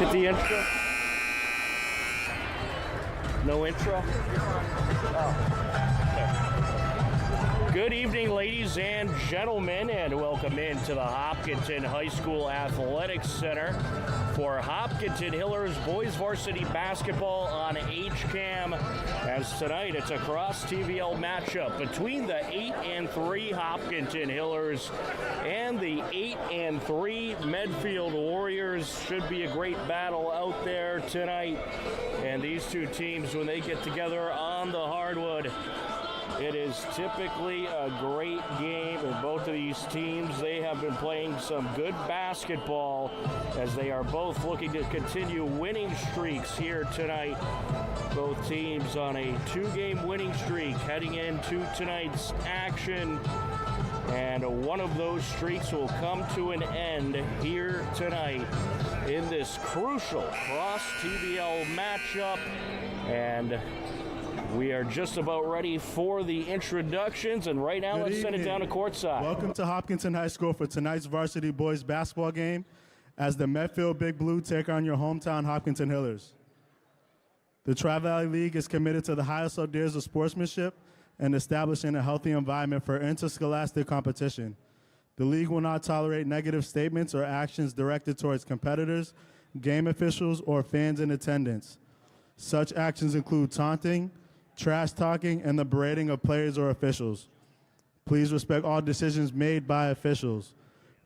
Hit the intro. No intro? Oh. Okay. Good evening, ladies and gentlemen, and welcome into the Hopkinton High School Athletics Center for Hopkinton Hillers Boys Varsity Basketball on HCAM. As tonight, it's a cross-TVL matchup between the 8-3 Hopkinton Hillers and the 8-3 Medfield Warriors. Should be a great battle out there tonight. And these two teams, when they get together on the hardwood, it is typically a great game, and both of these teams, they have been playing some good basketball as they are both looking to continue winning streaks here tonight. Both teams on a two-game winning streak heading into tonight's action, and one of those streaks will come to an end here tonight in this crucial cross-TVL matchup. And we are just about ready for the introductions, and right now let's send it down to courtside. Welcome to Hopkinton High School for tonight's varsity boys basketball game as the Medfield Big Blue take on your hometown Hopkinton Hillers. The Tri-Valley League is committed to the highest ideals of sportsmanship and establishing a healthy environment for interscholastic competition. The league will not tolerate negative statements or actions directed towards competitors, game officials, or fans in attendance. Such actions include taunting, trash talking, and the berating of players or officials. Please respect all decisions made by officials.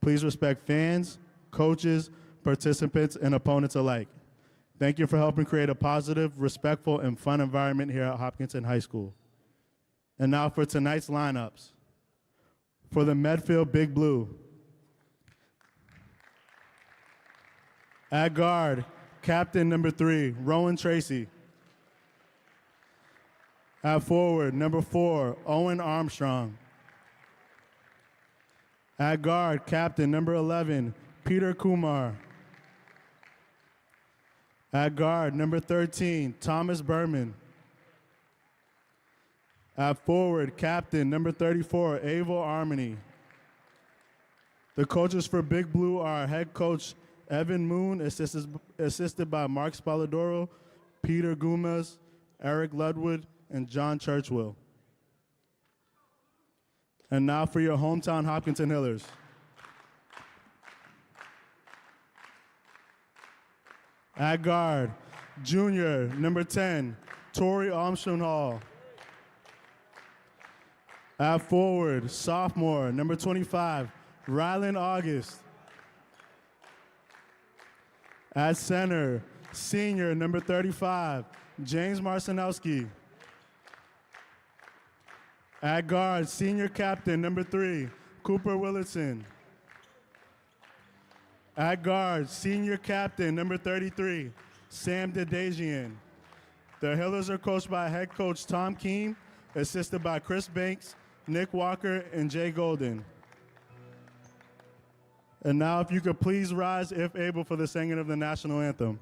Please respect fans, coaches, participants, and opponents alike. Thank you for helping create a positive, respectful, and fun environment here at Hopkinton High School. And now for tonight's lineups. For the Medfield Big Blue, at guard, captain number 3, Rowan Tracy. At forward, number 4, Owen Armstrong. At guard, captain number 11, Peter Kumar. At guard, number 13, Thomas Berman. At forward, captain number 34, Avo Armony. The coaches for Big Blue are head coach Evan Moon, assisted by Mark Spalladoro, Peter Gomez, Eric Ludwood, and John Churchwell. And now for your hometown Hopkinton Hillers. At guard, junior, number 10, Tori Armstrong Hall. At forward, sophomore, number 25, Rylan August. At center, senior, number 35, James Marcinowski. At guard, senior captain, number 3, Cooper Willardson. At guard, senior captain, number 33, Sam Dedejian. The Hillers are coached by head coach Tom Keene, assisted by Chris Banks, Nick Walker, and Jay Golden. And now if you could please rise, if able, for the singing of the national anthem.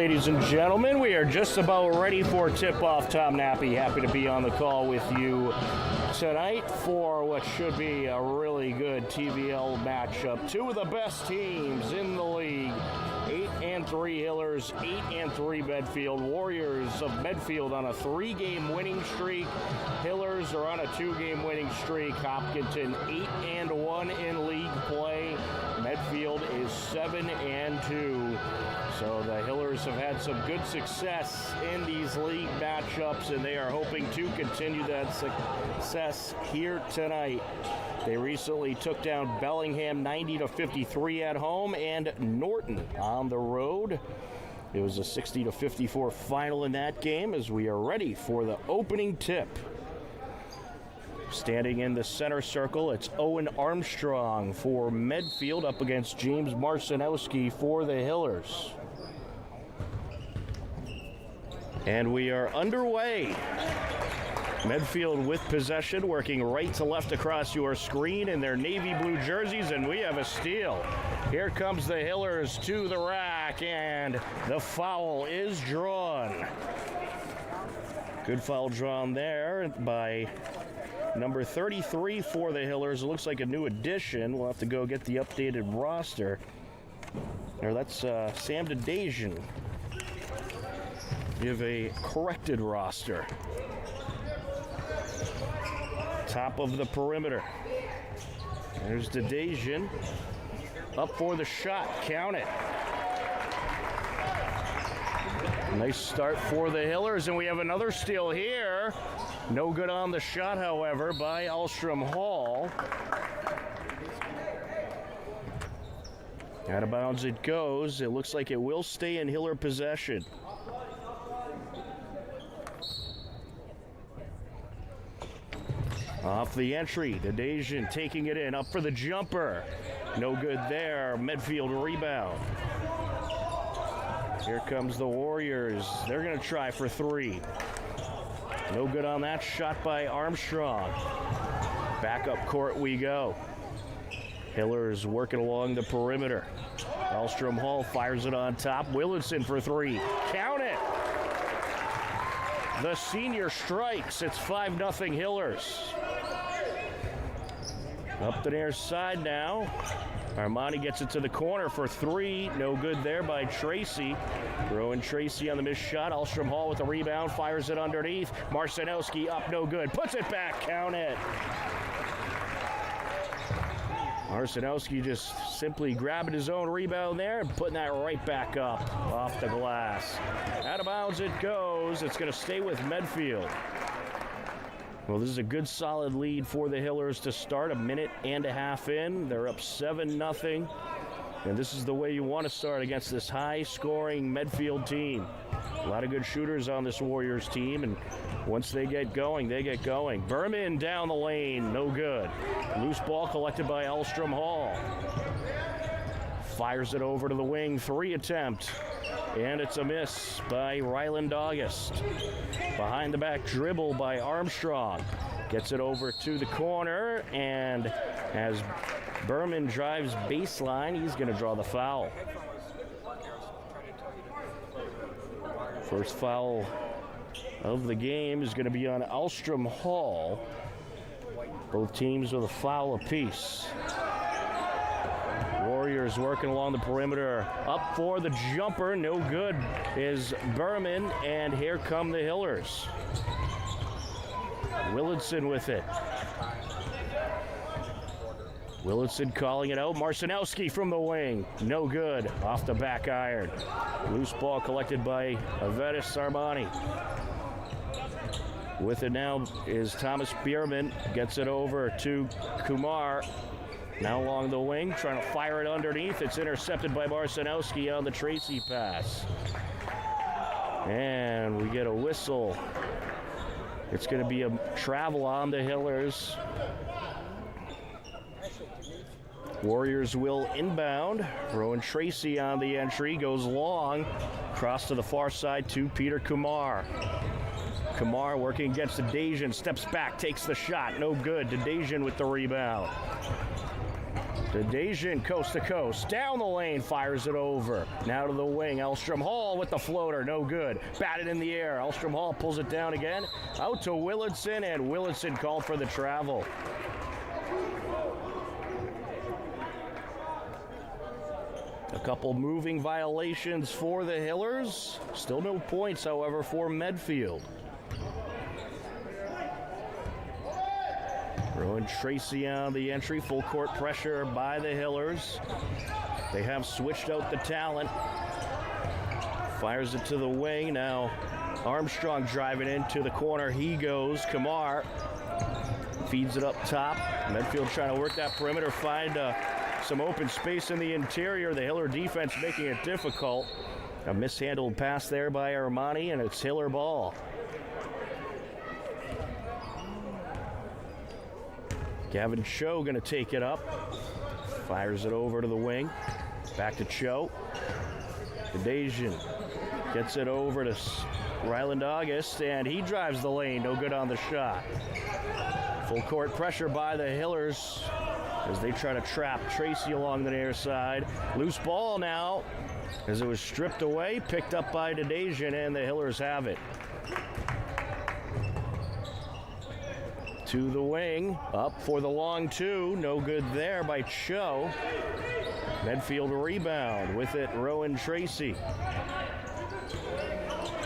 ladies and gentlemen. We are just about ready for tip-off. Tom Nappy, happy to be on the call with you tonight for what should be a really good TVL matchup. Two of the best teams in the league. 8-3 Hillers, 8-3 Medfield. Warriors of Medfield on a 3-game winning streak. Hillers are on a 2-game winning streak. Hopkinton 8-1 in league play. Medfield is 7-2. So the Hillers have had some good success in these league matchups, and they are hoping to continue that success here tonight. They recently took down Bellingham 90-53 at home and Norton on the road. It was a 60-54 final in that game as we are ready for the opening tip. Standing in the center circle, it's Owen Armstrong for Medfield up against James Marcinowski for the Hillers. And we are underway. Medfield with possession, working right to left across your screen in their navy blue jerseys, and we have a steal. Here comes the Hillers to the rack, and the foul is drawn. Good foul drawn there by number 33 for the Hillers. It looks like a new addition. We'll have to go get the updated roster. There, that's Sam Dedajian. We have a corrected roster. Top of the perimeter. There's Dedajian. Up for the shot. Count it. Nice start for the Hillers, and we have another steal here. No good on the shot, however, by Alstrom Hall. Out of bounds it goes. It looks like it will stay in Hiller possession. Off the entry, Dedajian taking it in, up for the jumper. No good there, Medfield rebound. Here comes the Warriors. They're gonna try for three. No good on that shot by Armstrong. Back up court we go. Hillers working along the perimeter. Alstrom Hall fires it on top. Willardson for three. Count it! The senior strikes. It's 5-0 Hillers. Up the near side now. Armani gets it to the corner for three. No good there by Tracy. Rowan Tracy on the missed shot. Alstrom Hall with the rebound. Fires it underneath. Marcinowski up, no good. Puts it back. Count it. Marcinowski just simply grabbing his own rebound there and putting that right back up off the glass. Out of bounds it goes. It's going to stay with Medfield. Well, this is a good solid lead for the Hillers to start. 1.5 minutes in. They're up 7-0. And this is the way you want to start against this high-scoring Medfield team. A lot of good shooters on this Warriors team, and once they get going, they get going. Berman down the lane, no good. Loose ball collected by Alstrom Hall. Fires it over to the wing, three attempt. And it's a miss by Ryland August. Behind the back dribble by Armstrong. Gets it over to the corner, and as Berman drives baseline, he's going to draw the foul. First foul of the game is going to be on Alstrom Hall. Both teams with a foul apiece. Warriors working along the perimeter. Up for the jumper, no good is Berman, and here come the Hillers. Willardson with it. Willardson calling it out. Marcinowski from the wing. No good. Off the back iron. Loose ball collected by Avedis Armani. With it now is Thomas Bierman. Gets it over to Kumar. Now along the wing, trying to fire it underneath. It's intercepted by Marcinowski on the Tracy pass. And we get a whistle. It's going to be a travel on the Hillers. Warriors will inbound. Rowan Tracy on the entry, goes long. Cross to the far side to Peter Kumar. Kumar working against Dedajian, steps back, takes the shot, no good. Dedajian with the rebound. Dejan coast to coast, down the lane, fires it over. Now to the wing, Elstrom Hall with the floater, no good. Batted in the air, Elstrom Hall pulls it down again. Out to Willardson, and Willardson called for the travel. A couple moving violations for the Hillers. Still no points, however, for Medfield. Rowan Tracy on the entry, full court pressure by the Hillers. They have switched out the talent. Fires it to the wing. Now Armstrong driving into the corner. He goes. Kamar feeds it up top. Medfield trying to work that perimeter, find some open space in the interior. The Hiller defense making it difficult. A mishandled pass there by Armani, and it's Hiller ball. Gavin Cho going to take it up. Fires it over to the wing. Back to Cho. Dejan gets it over to Ryland August, and he drives the lane. No good on the shot. Full court pressure by the Hillers as they try to trap Tracy along the near side. Loose ball now as it was stripped away, picked up by Dejan, and the Hillers have it. To the wing, up for the long two, no good there by Cho. Medfield rebound, with it Rowan Tracy.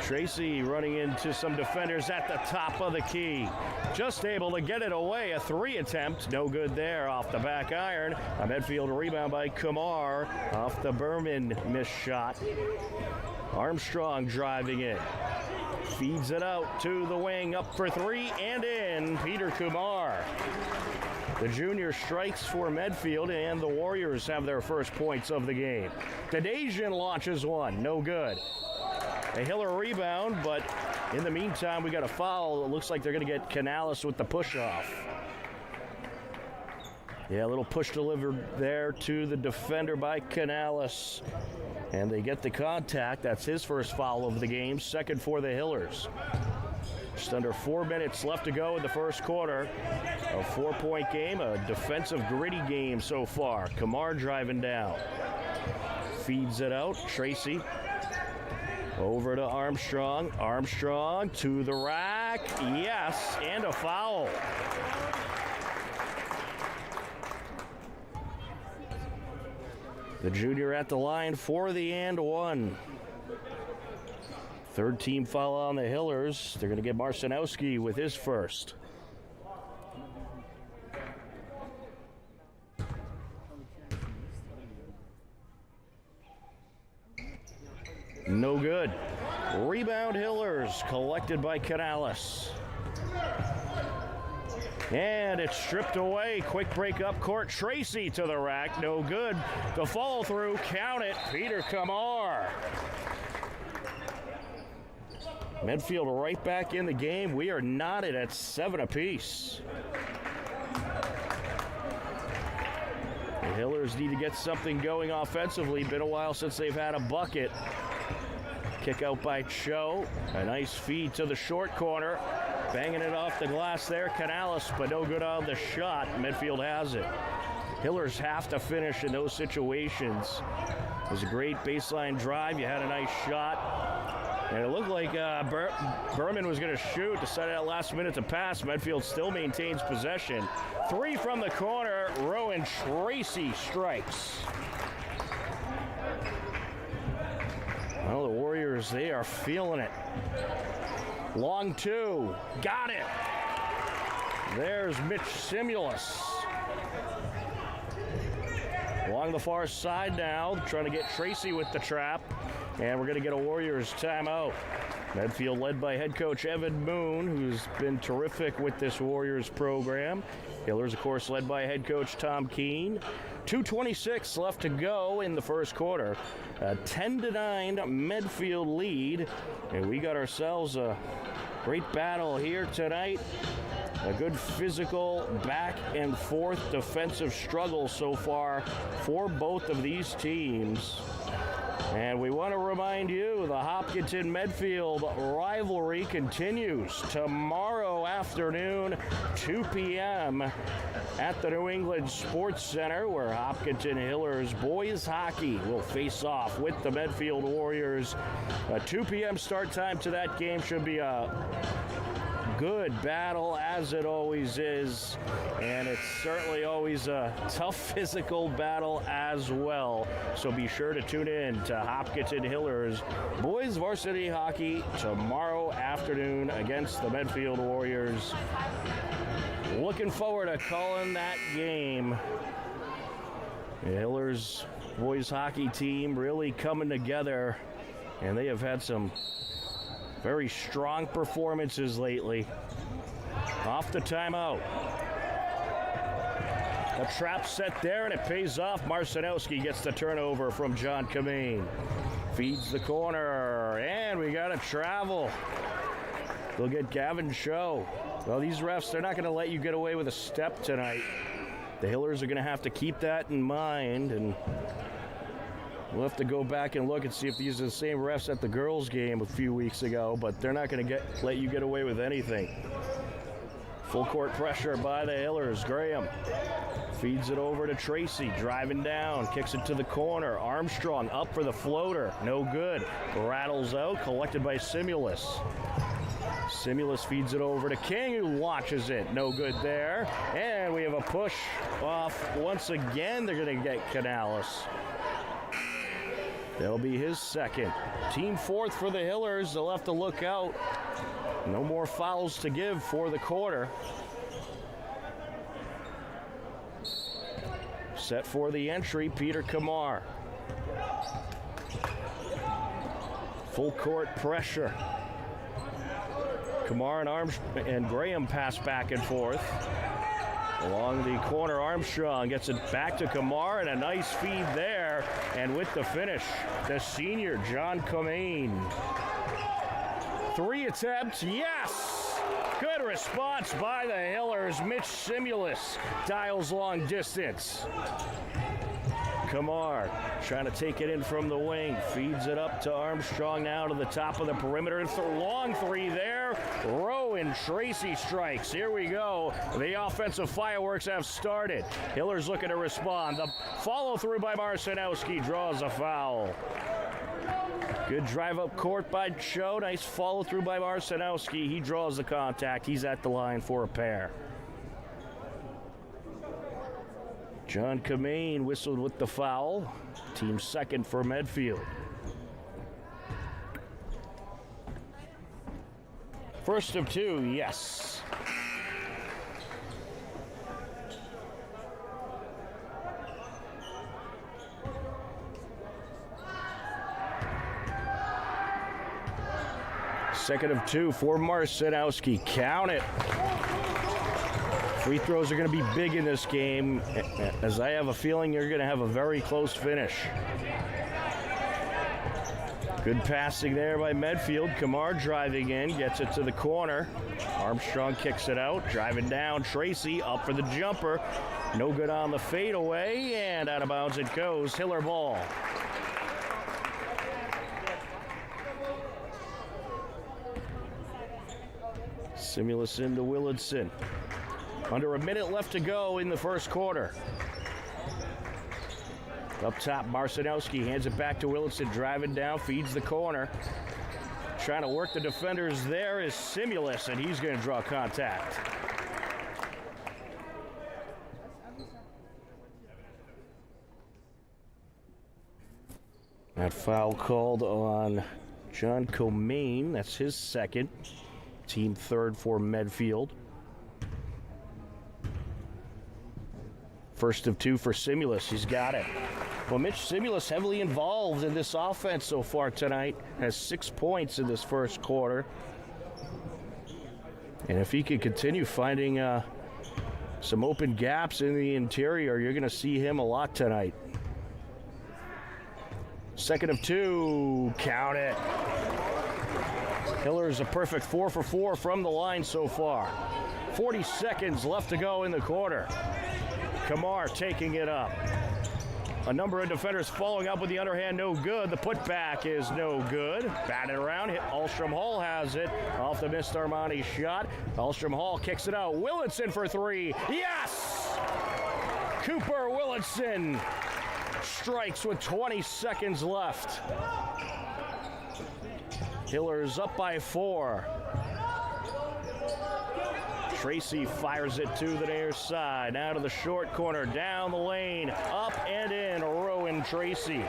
Tracy running into some defenders at the top of the key. Just able to get it away, a three attempt, no good there off the back iron. A Medfield rebound by Kumar off the Berman missed shot. Armstrong driving it. Feeds it out to the wing, up for three, and in. Peter Kumar. The junior strikes for Medfield, and the Warriors have their first points of the game. Dejan launches one, no good. A Hiller rebound, but in the meantime, we got a foul. It looks like they're going to get Canales with the push-off. Yeah, a little push delivered there to the defender by Canales. And they get the contact. That's his first foul of the game, second for the Hillers. Just under 4 minutes left to go in the first quarter. A 4-point game, a defensive gritty game so far. Kamar driving down. Feeds it out. Tracy over to Armstrong. Armstrong to the rack. Yes, and a foul. The junior at the line for the and one. Third team foul on the Hillers. They're going to get Marcinowski with his first. No good. Rebound Hillers, collected by Canales. And it's stripped away. Quick break up court. Tracy to the rack. No good. The follow through. Count it. Peter Kamar. Medfield right back in the game. We are knotted at 7 apiece. The Hillers need to get something going offensively. Been a while since they've had a bucket. Kick out by Cho. A nice feed to the short corner. Banging it off the glass there, Canales, but no good on the shot. Medfield has it. Hillers have to finish in those situations. It was a great baseline drive. You had a nice shot. And it looked like Berman was going to shoot. Decided at last minute to pass. Medfield still maintains possession. Three from the corner. Rowan Tracy strikes. Well, the Warriors, they are feeling it. Long two. Got it. There's Mitch Simulus. Along the far side now, trying to get Tracy with the trap. And we're going to get a Warriors timeout. Medfield led by head coach Evan Moon, who's been terrific with this Warriors program. Hillers, of course, led by head coach Tom Keene. 2:26 left to go in the first quarter. A 10-9 Medfield lead. And we got ourselves a great battle here tonight. A good physical back and forth defensive struggle so far for both of these teams. And we want to remind you the Hopkinton-Medfield rivalry continues tomorrow afternoon, 2 p.m. at the New England Sports Center, where Hopkinton Hillers boys hockey will face off with the Medfield Warriors. A 2 p.m. start time to that game should be a good battle, as it always is, and it's certainly always a tough physical battle as well. So be sure to tune in to Hopkinton Hillers boys varsity hockey tomorrow afternoon against the Medfield Warriors. Looking forward to calling that game. The Hillers boys hockey team really coming together, and they have had some very strong performances lately. Off the timeout. A trap set there, and it pays off. Marcinowski gets the turnover from John Kamane. Feeds the corner, and we got a travel. They'll get Gavin Show. Well, these refs, they're not going to let you get away with a step tonight. The Hillers are going to have to keep that in mind, and we'll have to go back and look and see if these are the same refs at the girls' game a few weeks ago, but they're not going to let you get away with anything. Full court pressure by the Hillers. Graham feeds it over to Tracy, driving down, kicks it to the corner. Armstrong up for the floater, no good. Rattles out, collected by Simulus. Simulus feeds it over to King, who launches it. No good there. And we have a push off once again. They're going to get Canales. That'll be his second. Team fourth for the Hillers. They'll have to look out. No more fouls to give for the quarter. Set for the entry, Peter Kamar. Full court pressure. Kamar and Graham pass back and forth. Along the corner, Armstrong gets it back to Kamar, and a nice feed there. And with the finish, the senior, John Kamane. 3 attempts, yes! Good response by the Hillers. Mitch Simulus dials long distance. Kamar trying to take it in from the wing, feeds it up to Armstrong now to the top of the perimeter. Long three there. Rowe and Tracy strikes. Here we go. The offensive fireworks have started. Hillers looking to respond. The follow through by Marcinowski draws a foul. Good drive up court by Cho. Nice follow through by Marcinowski. He draws the contact. He's at the line for a pair. John Kamane whistled with the foul. Team second for Medfield. First of two, yes. Second of two for Marcinowski. Count it. Free throws are going to be big in this game, as I have a feeling you're going to have a very close finish. Good passing there by Medfield. Kamar driving in, gets it to the corner. Armstrong kicks it out, driving down. Tracy up for the jumper. No good on the fadeaway, and out of bounds it goes. Hiller ball. Simulus into Willardson. Under a minute left to go in the first quarter. Up top, Marcinowski hands it back to Willardson, driving down, feeds the corner. Trying to work the defenders there is Simulus, and he's going to draw contact. That foul called on John Kamane. That's his second. Team third for Medfield. First of two for Simulus. He's got it. Well, Mitch Simulus heavily involved in this offense so far tonight. Has 6 points in this first quarter. And if he can continue finding some open gaps in the interior, you're going to see him a lot tonight. Second of two. Count it. Hiller is a perfect 4 for 4 from the line so far. 40 seconds left to go in the quarter. Kamar taking it up. A number of defenders following up with the underhand, no good. The putback is no good. Batted around, Alstrom Hall has it. Off the missed Armani shot. Alstrom Hall kicks it out. Willetson for three. Yes! Cooper Willetson strikes with 20 seconds left. Hillers up by 4. Tracy fires it to the near side. Now to the short corner, down the lane, up and in. Rowan Tracy.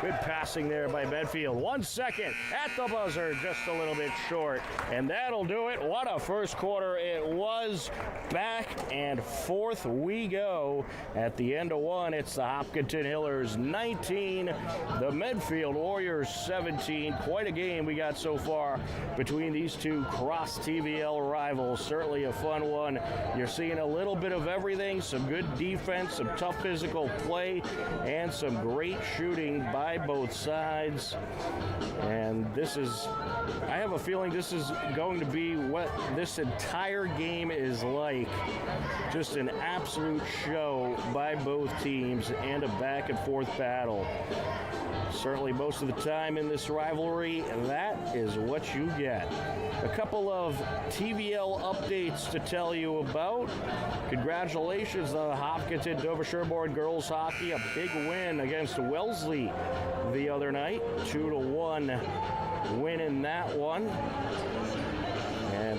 Good passing there by Medfield. 1 second at the buzzer, just a little bit short. And that'll do it. What a first quarter it was. Back and forth we go. At the end of one, it's the Hopkinton Hillers 19, the Medfield Warriors 17. Quite a game we got so far between these two cross TVL rivals. Certainly a fun one. You're seeing a little bit of everything, some good defense, some tough physical play, and some great shooting by both sides. And I have a feeling this is going to be what this entire game is like. Just an absolute show by both teams and a back and forth battle. Certainly most of the time in this rivalry, that is what you get. A couple of TVL updates to tell you about. Congratulations on the Hopkinton Dover Sherborne girls hockey. A big win against Wellesley the other night. 2-1 win in that one. And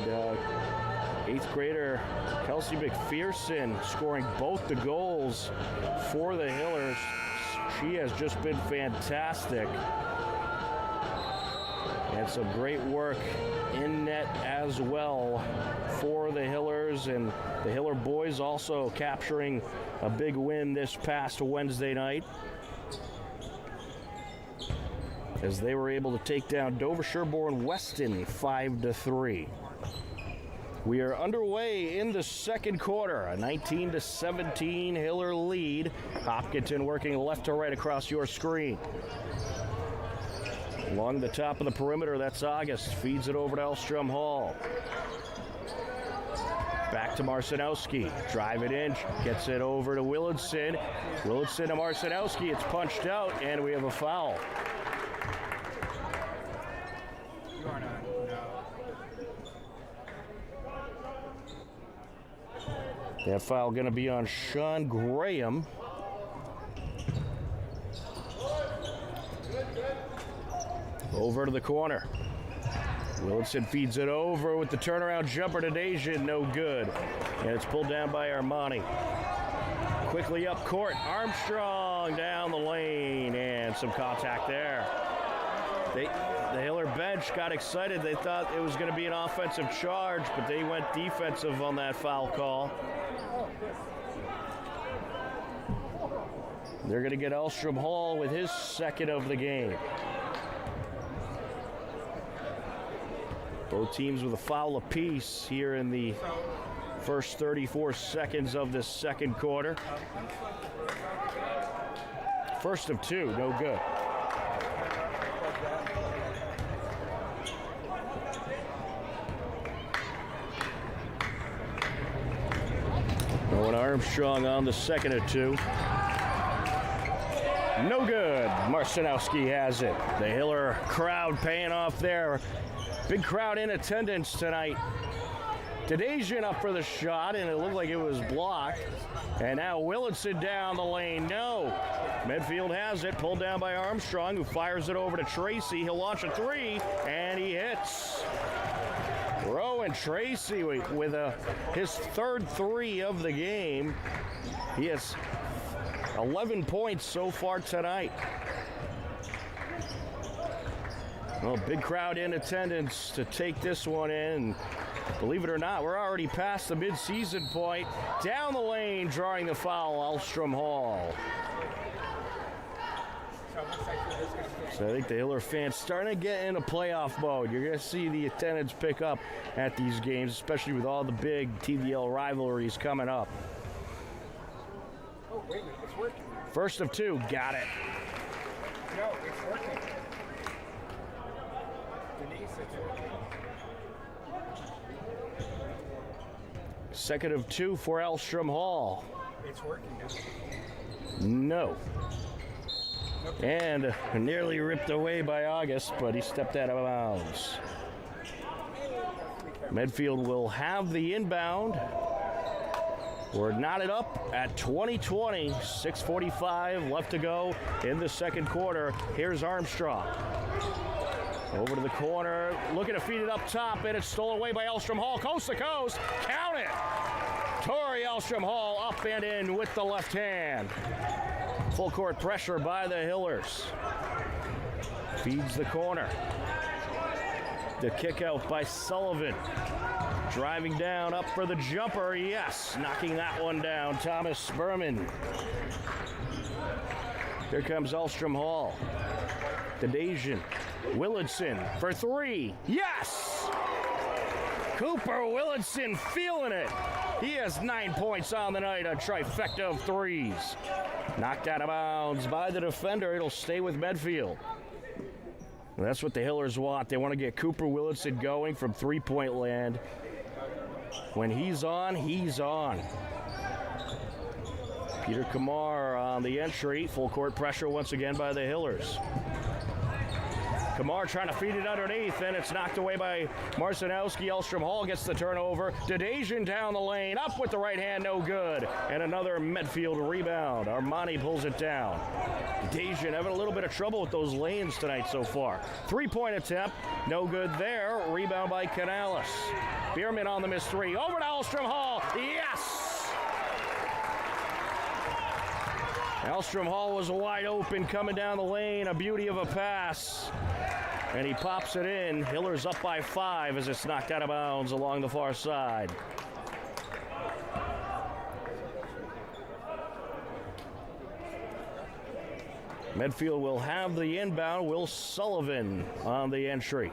8th grader Kelsey McPherson scoring both the goals for the Hillers. She has just been fantastic. And some great work in net as well for the Hillers. And the Hiller boys also capturing a big win this past Wednesday night, as they were able to take down Dover Sherborne Weston 5-3. We are underway in the second quarter, a 19-17 Hiller lead. Hopkinton working left to right across your screen. Along the top of the perimeter, that's August. Feeds it over to Alstrom Hall. Back to Marcinowski. Drive it in. Gets it over to Willetson. Willetson to Marcinowski. It's punched out, and we have a foul. That foul going to be on Sean Graham. Over to the corner. Willetson feeds it over with the turnaround jumper to Dajan. No good. And it's pulled down by Armani. Quickly up court. Armstrong down the lane. And some contact there. The Hiller bench got excited. They thought it was going to be an offensive charge, but they went defensive on that foul call. They're going to get Alstrom Hall with his second of the game. Both teams with a foul apiece here in the first 34 seconds of this second quarter. First of two, no good. Owen Armstrong on the second of two. No good. Marcinowski has it. The Hiller crowd paying off there. Big crowd in attendance tonight. Dajan up for the shot, and it looked like it was blocked. And now Willetson down the lane. No. Medfield has it, pulled down by Armstrong, who fires it over to Tracy. He'll launch a three, and he hits. Rowan Tracy with his third three of the game. He has 11 points so far tonight. Well, big crowd in attendance to take this one in. Believe it or not, we're already past the mid-season point. Down the lane, drawing the foul, Alstrom Hall. So I think the Hiller fans starting to get into playoff mode. You're going to see the attendance pick up at these games, especially with all the big TVL rivalries coming up. Oh, wait a minute, it's working. First of two, got it. No, it's working. Denise, it's working. Second of 2 for Elstrom Hall. It's working. No. And nearly ripped away by August, but he stepped out of bounds. Medfield will have the inbound. We're knotted up at 20-20, 6:45 left to go in the second quarter. Here's Armstrong. Over to the corner, looking to feed it up top, and it's stolen away by Elstrom Hall, coast to coast. Count it! Tori Elstrom Hall up and in with the left hand. Full court pressure by the Hillers. Feeds the corner. The kick out by Sullivan. Driving down, up for the jumper, yes. Knocking that one down, Thomas Berman. Here comes Elstrom Hall. Dadasian. Willardson for 3, yes! Cooper Willardson feeling it. He has 9 points on the night, a trifecta of threes. Knocked out of bounds by the defender. It'll stay with Medfield. And that's what the Hillers want. They want to get Cooper Willardson going from three-point land. When he's on, he's on. Peter Kamar on the entry. Full court pressure once again by the Hillers. Kamar trying to feed it underneath, and it's knocked away by Marcinowski. Elstrom Hall gets the turnover. Dadasian down the lane, up with the right hand, no good. And another Medfield rebound. Armani pulls it down. Dadasian having a little bit of trouble with those lanes tonight so far. Three-point attempt, no good there. Rebound by Canales. Bierman on the missed three. Over to Elstrom Hall, yes! Elstrom Hall was wide open coming down the lane. A beauty of a pass. And he pops it in. Hillers up by 5 as it's knocked out of bounds along the far side. Medfield will have the inbound. Will Sullivan on the entry.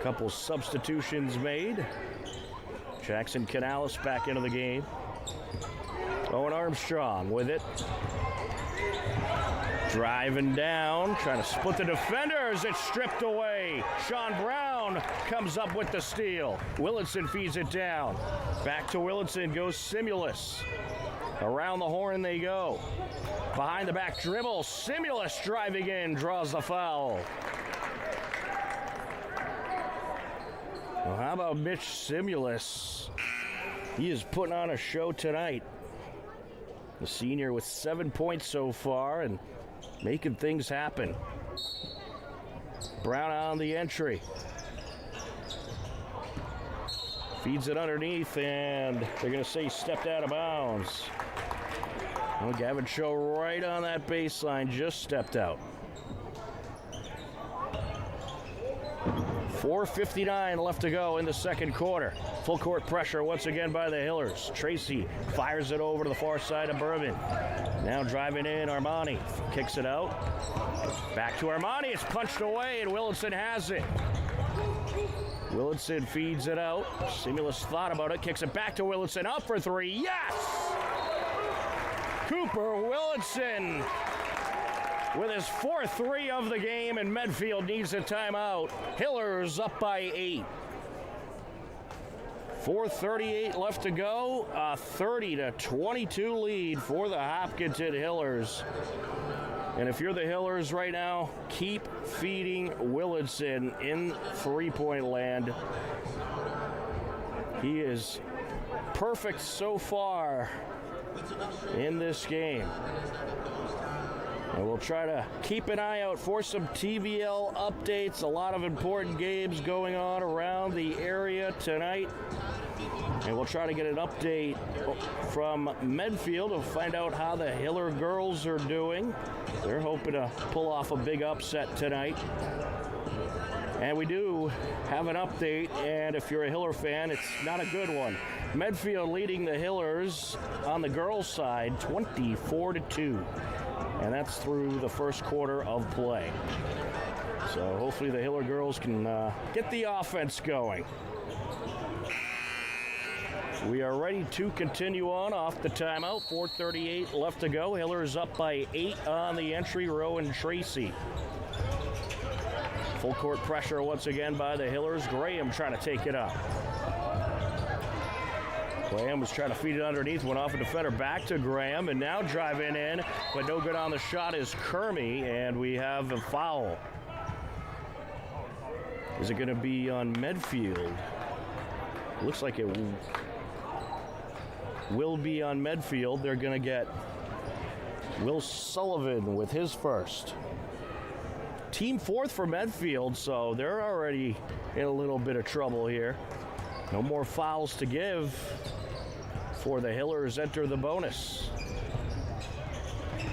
Couple substitutions made. Jackson Canales back into the game. Owen Armstrong with it. Driving down, trying to split the defenders. It's stripped away. Sean Brown comes up with the steal. Willardson feeds it down. Back to Willardson goes Simulus. Around the horn they go. Behind the back dribble. Simulus driving in, draws the foul. Well, how about Mitch Simulus? He is putting on a show tonight. The senior with 7 points so far and making things happen. Brown on the entry. Feeds it underneath, and they're going to say he stepped out of bounds. Well, Gavin Cho right on that baseline, just stepped out. 4:59 left to go in the second quarter. Full court pressure once again by the Hillers. Tracy fires it over to the far side of Berman. Now driving in, Armani kicks it out. Back to Armani, it's punched away, and Willardson has it. Willardson feeds it out. Simulus thought about it, kicks it back to Willardson, up for 3, yes! Cooper Willardson with his 4th 3 of the game, and Medfield needs a timeout. Hillers up by 8. 4:38 left to go. A 30-22 lead for the Hopkinton Hillers. And if you're the Hillers right now, keep feeding Willardson in three-point land. He is perfect so far in this game. And we'll try to keep an eye out for some TVL updates. A lot of important games going on around the area tonight. And we'll try to get an update from Medfield to find out how the Hiller girls are doing. They're hoping to pull off a big upset tonight. And we do have an update, and if you're a Hiller fan, it's not a good one. Medfield leading the Hillers on the girls' side 24-2. And that's through the first quarter of play. So hopefully the Hiller girls can get the offense going. We are ready to continue on off the timeout. 4:38 left to go. Hillers up by 8 on the entry. Rowan Tracy Full court pressure once again by the Hillers. Graham trying to take it up. Graham was trying to feed it underneath, went off a defender, back to Graham, and now driving in, but no good on the shot is Kermey, and we have a foul. Is it going to be on Medfield? Looks like it will be on Medfield. They're going to get Will Sullivan with his first. Team fourth for Medfield, so they're already in a little bit of trouble here. No more fouls to give for the Hillers enter the bonus.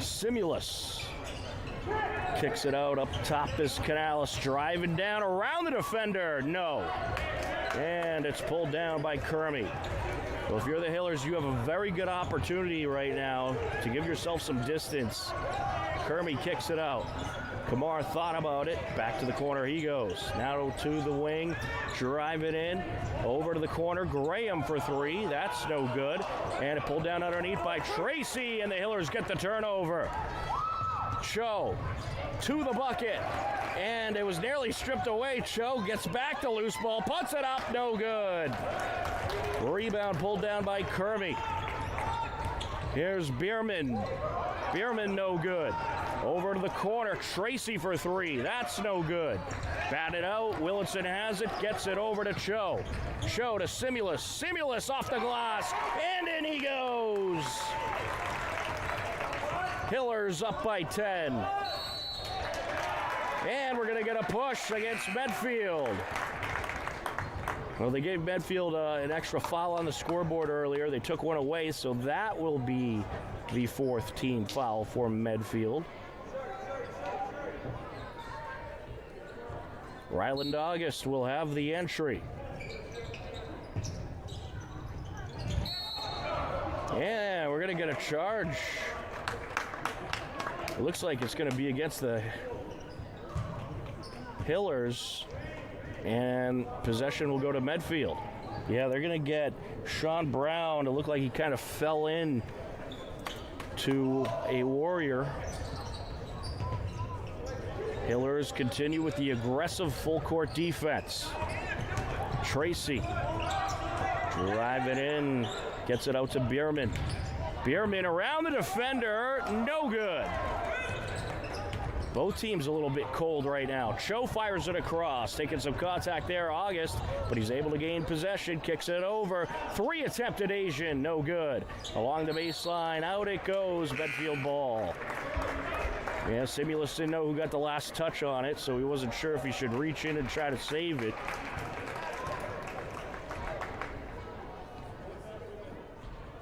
Simulus kicks it out up top is Canales, driving down around the defender. No. And it's pulled down by Kermey. Well, if you're the Hillers, you have a very good opportunity right now to give yourself some distance. Kermey kicks it out. Kamar thought about it. Back to the corner he goes. Now to the wing. Drive it in. Over to the corner. Graham for three. That's no good. And it pulled down underneath by Tracy, and the Hillers get the turnover. Cho to the bucket. And it was nearly stripped away. Cho gets back to loose ball. Puts it up. No good. Rebound pulled down by Kermey. Here's Bierman. Bierman no good. Over to the corner, Tracy for three. That's no good. Batted out, Willinson has it, gets it over to Cho. Cho to Simulus. Simulus off the glass, and in he goes. Hillers up by 10. And we're going to get a push against Medfield. Well, they gave Medfield an extra foul on the scoreboard earlier. They took one away, so that will be the fourth team foul for Medfield. Ryland August will have the entry. Yeah, we're going to get a charge. It looks like it's going to be against the Hillers, and possession will go to Medfield. Yeah, they're going to get Sean Brown. It looked like he kind of fell in to a Warrior. Hillers continue with the aggressive full court defense. Tracy drive it in, gets it out to Bierman. Bierman around the defender, no good. Both teams a little bit cold right now. Cho fires it across, taking some contact there, August, but he's able to gain possession, kicks it over. Three attempted Asian, no good. Along the baseline, out it goes, Medfield ball. Yeah, Simulus didn't know who got the last touch on it, so he wasn't sure if he should reach in and try to save it.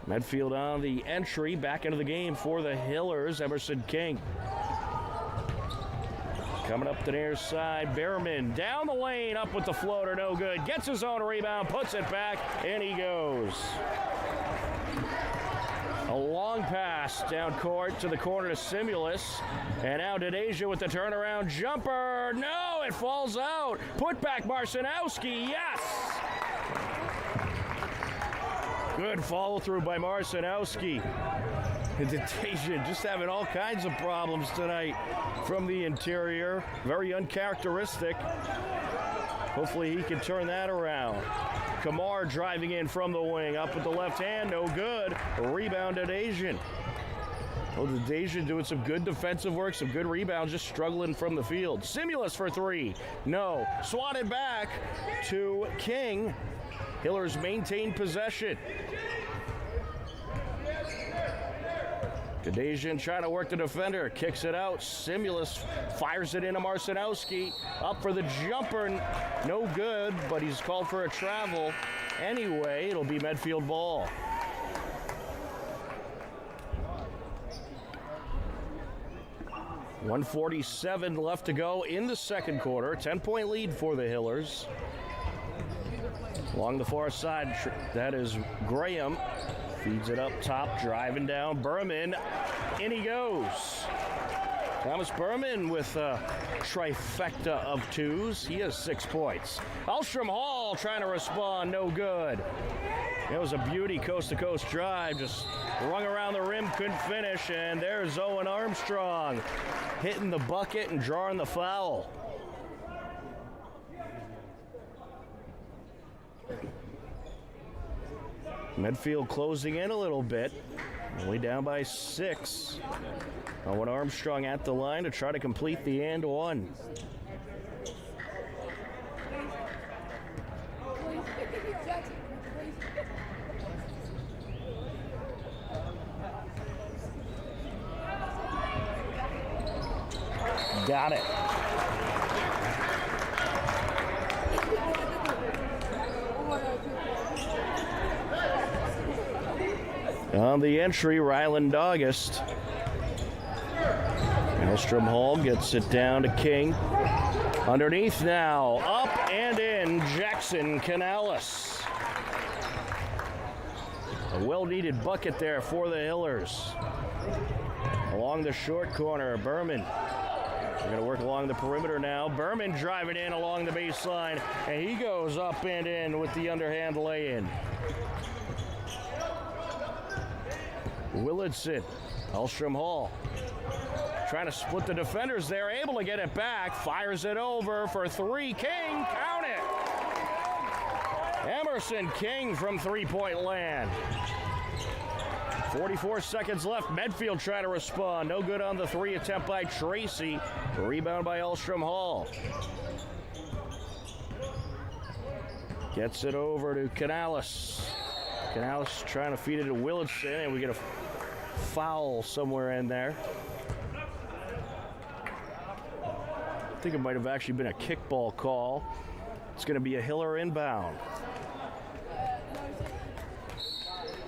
Medfield on the entry, back into the game for the Hillers, Emerson King. Coming up the near side, Behrman down the lane, up with the floater, no good. Gets his own rebound, puts it back, and he goes. A long pass down court to the corner to Simulus. And now Dedeja with the turnaround jumper. No, it falls out. Put back Marcinowski, yes! Good follow through by Marcinowski. And Dedeja just having all kinds of problems tonight from the interior. Very uncharacteristic. Hopefully he can turn that around. Kamar driving in from the wing, up with the left hand, no good. Rebound at Asian. Oh, the Asian doing some good defensive work, some good rebounds, just struggling from the field. Simulus for three, no. Swatted back to King. Hillers maintain possession. Kadesian trying to work the defender, kicks it out. Simulus fires it into Marcinowski. Up for the jumper, no good, but he's called for a travel. Anyway, it'll be Medfield ball. .147 left to go in the second quarter. 10-point lead for the Hillers. Along the far side, that is Graham. Feeds it up top, driving down. Berman, in he goes. Thomas Berman with a trifecta of twos. He has 6 points. Ulstrom Hall trying to respond, no good. It was a beauty coast-to-coast drive, just rung around the rim, couldn't finish, and there's Owen Armstrong hitting the bucket and drawing the foul. Medfield closing in a little bit. Only down by 6. Owen Armstrong at the line to try to complete the and one. Got it. On the entry, Ryland August. Maelstrom Hall gets it down to King. Underneath now, up and in, Jackson Canales. A well-needed bucket there for the Hillers. Along the short corner, Berman. We're going to work along the perimeter now. Berman driving in along the baseline, and he goes up and in with the underhand lay-in. Willardson, Elstrom Hall. Trying to split the defenders there, able to get it back, fires it over for 3. King, count it! Emerson King from three-point land. 44 seconds left. Medfield trying to respond. No good on the 3 attempt by Tracy. Rebound by Elstrom Hall. Gets it over to Canales. Canales trying to feed it to Willardson, and we get a foul somewhere in there. I think it might have actually been a kickball call. It's going to be a Hiller inbound.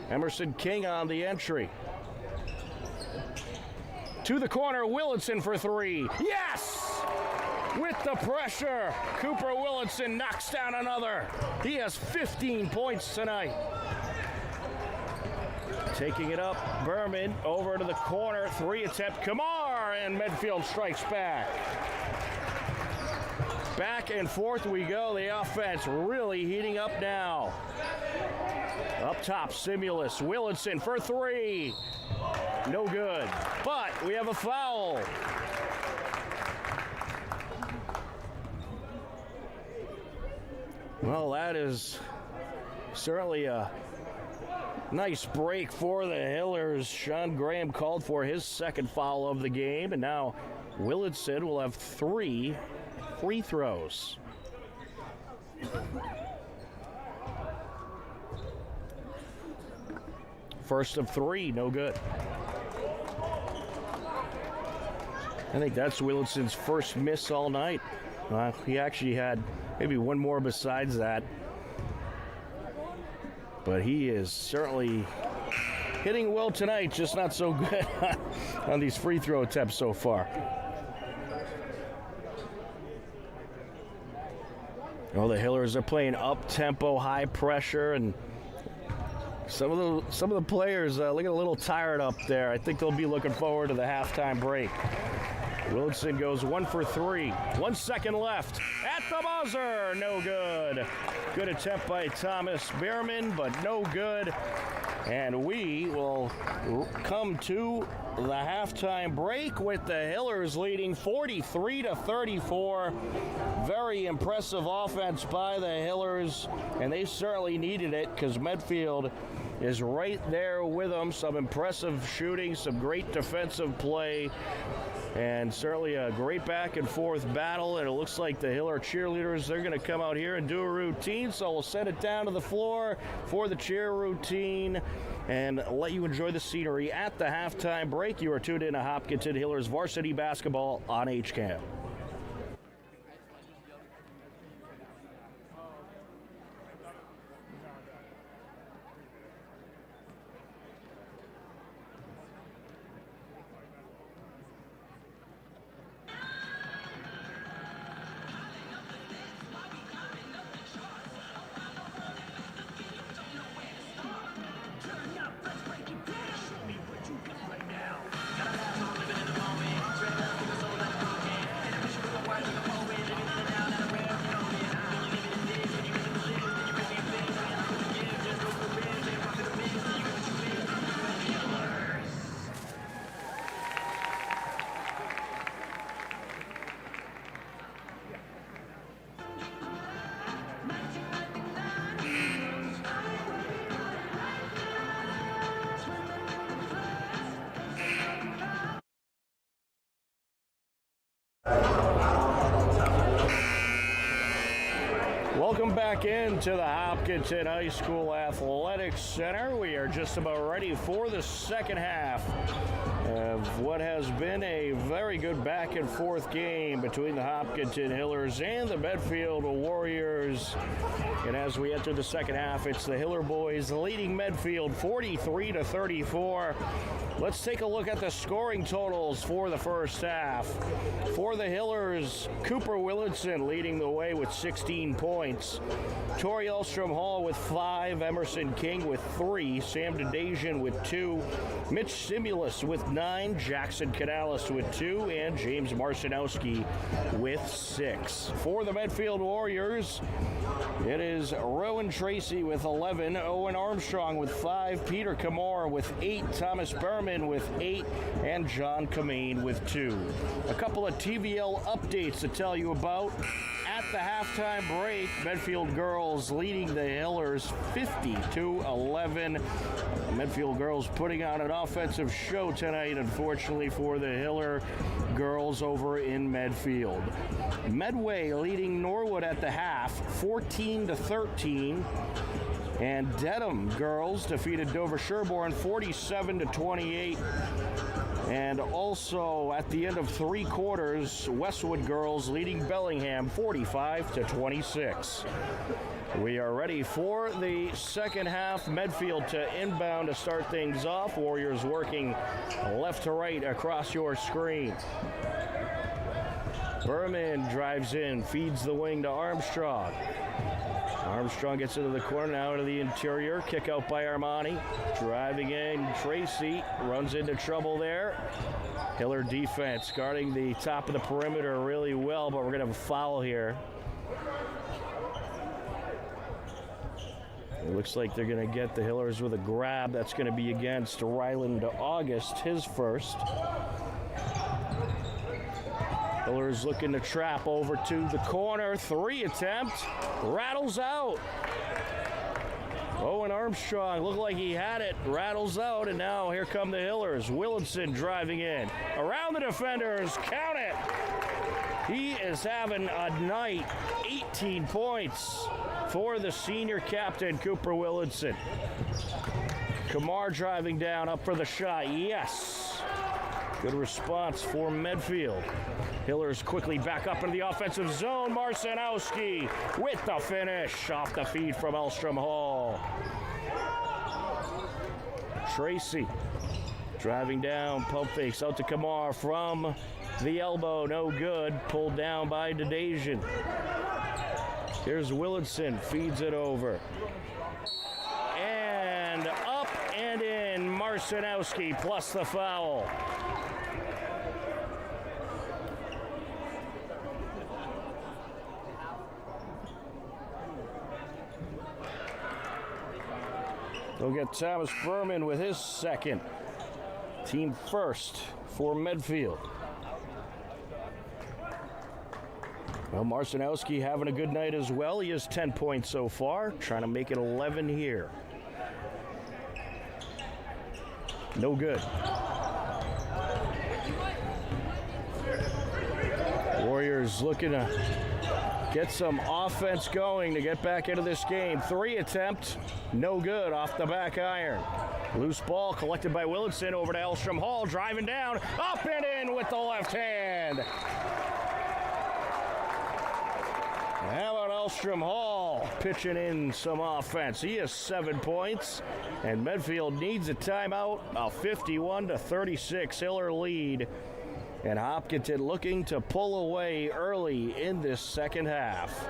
Emerson King on the entry. To the corner, Willardson for 3. Yes! With the pressure, Cooper Willardson knocks down another. He has 15 points tonight. Taking it up, Berman over to the corner, 3 attempt, Kamar, and Medfield strikes back. Back and forth we go. The offense really heating up now. Up top, Simulus. Willardson for 3. No good. But we have a foul. Well, that is certainly a nice break for the Hillers. Sean Graham called for his second foul of the game, and now Willardson will have 3 free throws. First of 3, no good. I think that's Willardson's first miss all night. He actually had maybe one more besides that. But he is certainly hitting well tonight, just not so good on these free throw attempts so far. Well, the Hillers are playing up-tempo, high pressure, and some of the players looking a little tired up there. I think they'll be looking forward to the halftime break. Willardson goes 1 for 3. 1 second left. At the buzzer, no good. Good attempt by Thomas Behrman, but no good. And we will come to the halftime break with the Hillers leading 43-34. Very impressive offense by the Hillers, and they certainly needed it because Medfield is right there with them. Some impressive shooting, some great defensive play, and certainly a great back and forth battle. And it looks like the Hiller cheerleaders, they're going to come out here and do a routine. So we'll send it down to the floor for the cheer routine and let you enjoy the scenery at the halftime break. You are tuned in to Hopkinton Hillers Varsity Basketball on HCAM. Welcome back into the Hopkinton High School Athletics Center. We are just about ready for the second half of what has been a very good back and forth game between the Hopkinton Hillers and the Medfield Warriors. And as we enter the second half, it's the Hiller boys leading Medfield 43-34. Let's take a look at the scoring totals for the first half. For the Hillers, Cooper Willinson leading the way with 16 points. Tori Elstrom Hall with 5, Emerson King with 3, Sam Dedasian with 2, Mitch Simulus with 9, Jackson Canales with 2, and James Marcinowski with 6. For the Medfield Warriors, it is Rowan Tracy with 11, Owen Armstrong with 5, Peter Kamora with 8, Thomas Berman with 8, and John Kamane with 2. A couple of TVL updates to tell you about. At the halftime break, Medfield girls leading the Hillers 50-11. Medfield girls putting on an offensive show tonight, unfortunately, for the Hiller girls over in Medfield. Medway leading Norwood at the half 14-13. And Dedham girls defeated Dover Sherborne 47-28. And also at the end of 3 quarters, Westwood girls leading Bellingham 45-26. We are ready for the second half. Medfield to inbound to start things off. Warriors working left to right across your screen. Berman drives in, feeds the wing to Armstrong. Armstrong gets into the corner, now to the interior. Kick out by Armani. Driving in, Tracy runs into trouble there. Hiller defense guarding the top of the perimeter really well, but we're going to have a foul here. It looks like they're going to get the Hillers with a grab. That's going to be against Ryland August, his first. Hillers looking to trap over to the corner. 3 attempt. Rattles out. Owen Armstrong looked like he had it. Rattles out, and now here come the Hillers. Willinson driving in. Around the defenders. Count it. He is having a night. 18 points for the senior captain, Cooper Willinson. Kamar driving down, up for the shot. Yes. Good response for Medfield. Hillers quickly back up into the offensive zone. Marcinowski with the finish off the feed from Elstrom Hall. Tracy driving down, pump fakes out to Kamar from the elbow. No good. Pulled down by Dedasian. Here's Willinson, feeds it over. And up and in. Marcinowski plus the foul. They'll get Thomas Berman with his second. Team first for Medfield. Well, Marcinowski having a good night as well. He has 10 points so far, trying to make it 11 here. No good. Warriors looking to get some offense going to get back into this game. 3 attempt, no good off the back iron. Loose ball collected by Willinson over to Elstrom Hall, driving down, up and in with the left hand. How about Elstrom Hall pitching in some offense? He has 7 points, and Medfield needs a timeout. A 51-36 Hiller lead. And Hopkinton looking to pull away early in this second half.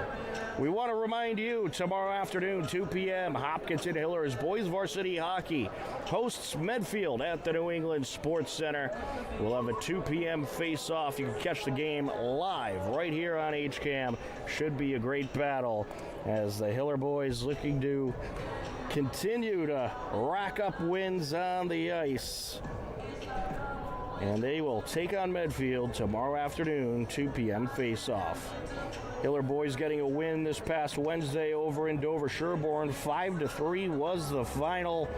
We want to remind you, tomorrow afternoon, 2 p.m., Hopkinton Hillers Boys Varsity Hockey hosts Medfield at the New England Sports Center. We'll have a 2 p.m. face-off. You can catch the game live right here on HCAM. Should be a great battle as the Hiller boys looking to continue to rack up wins on the ice. And they will take on Medfield tomorrow afternoon, 2 p.m. face-off. Hiller boys getting a win this past Wednesday over in Dover Sherborne. 5-3 was the final.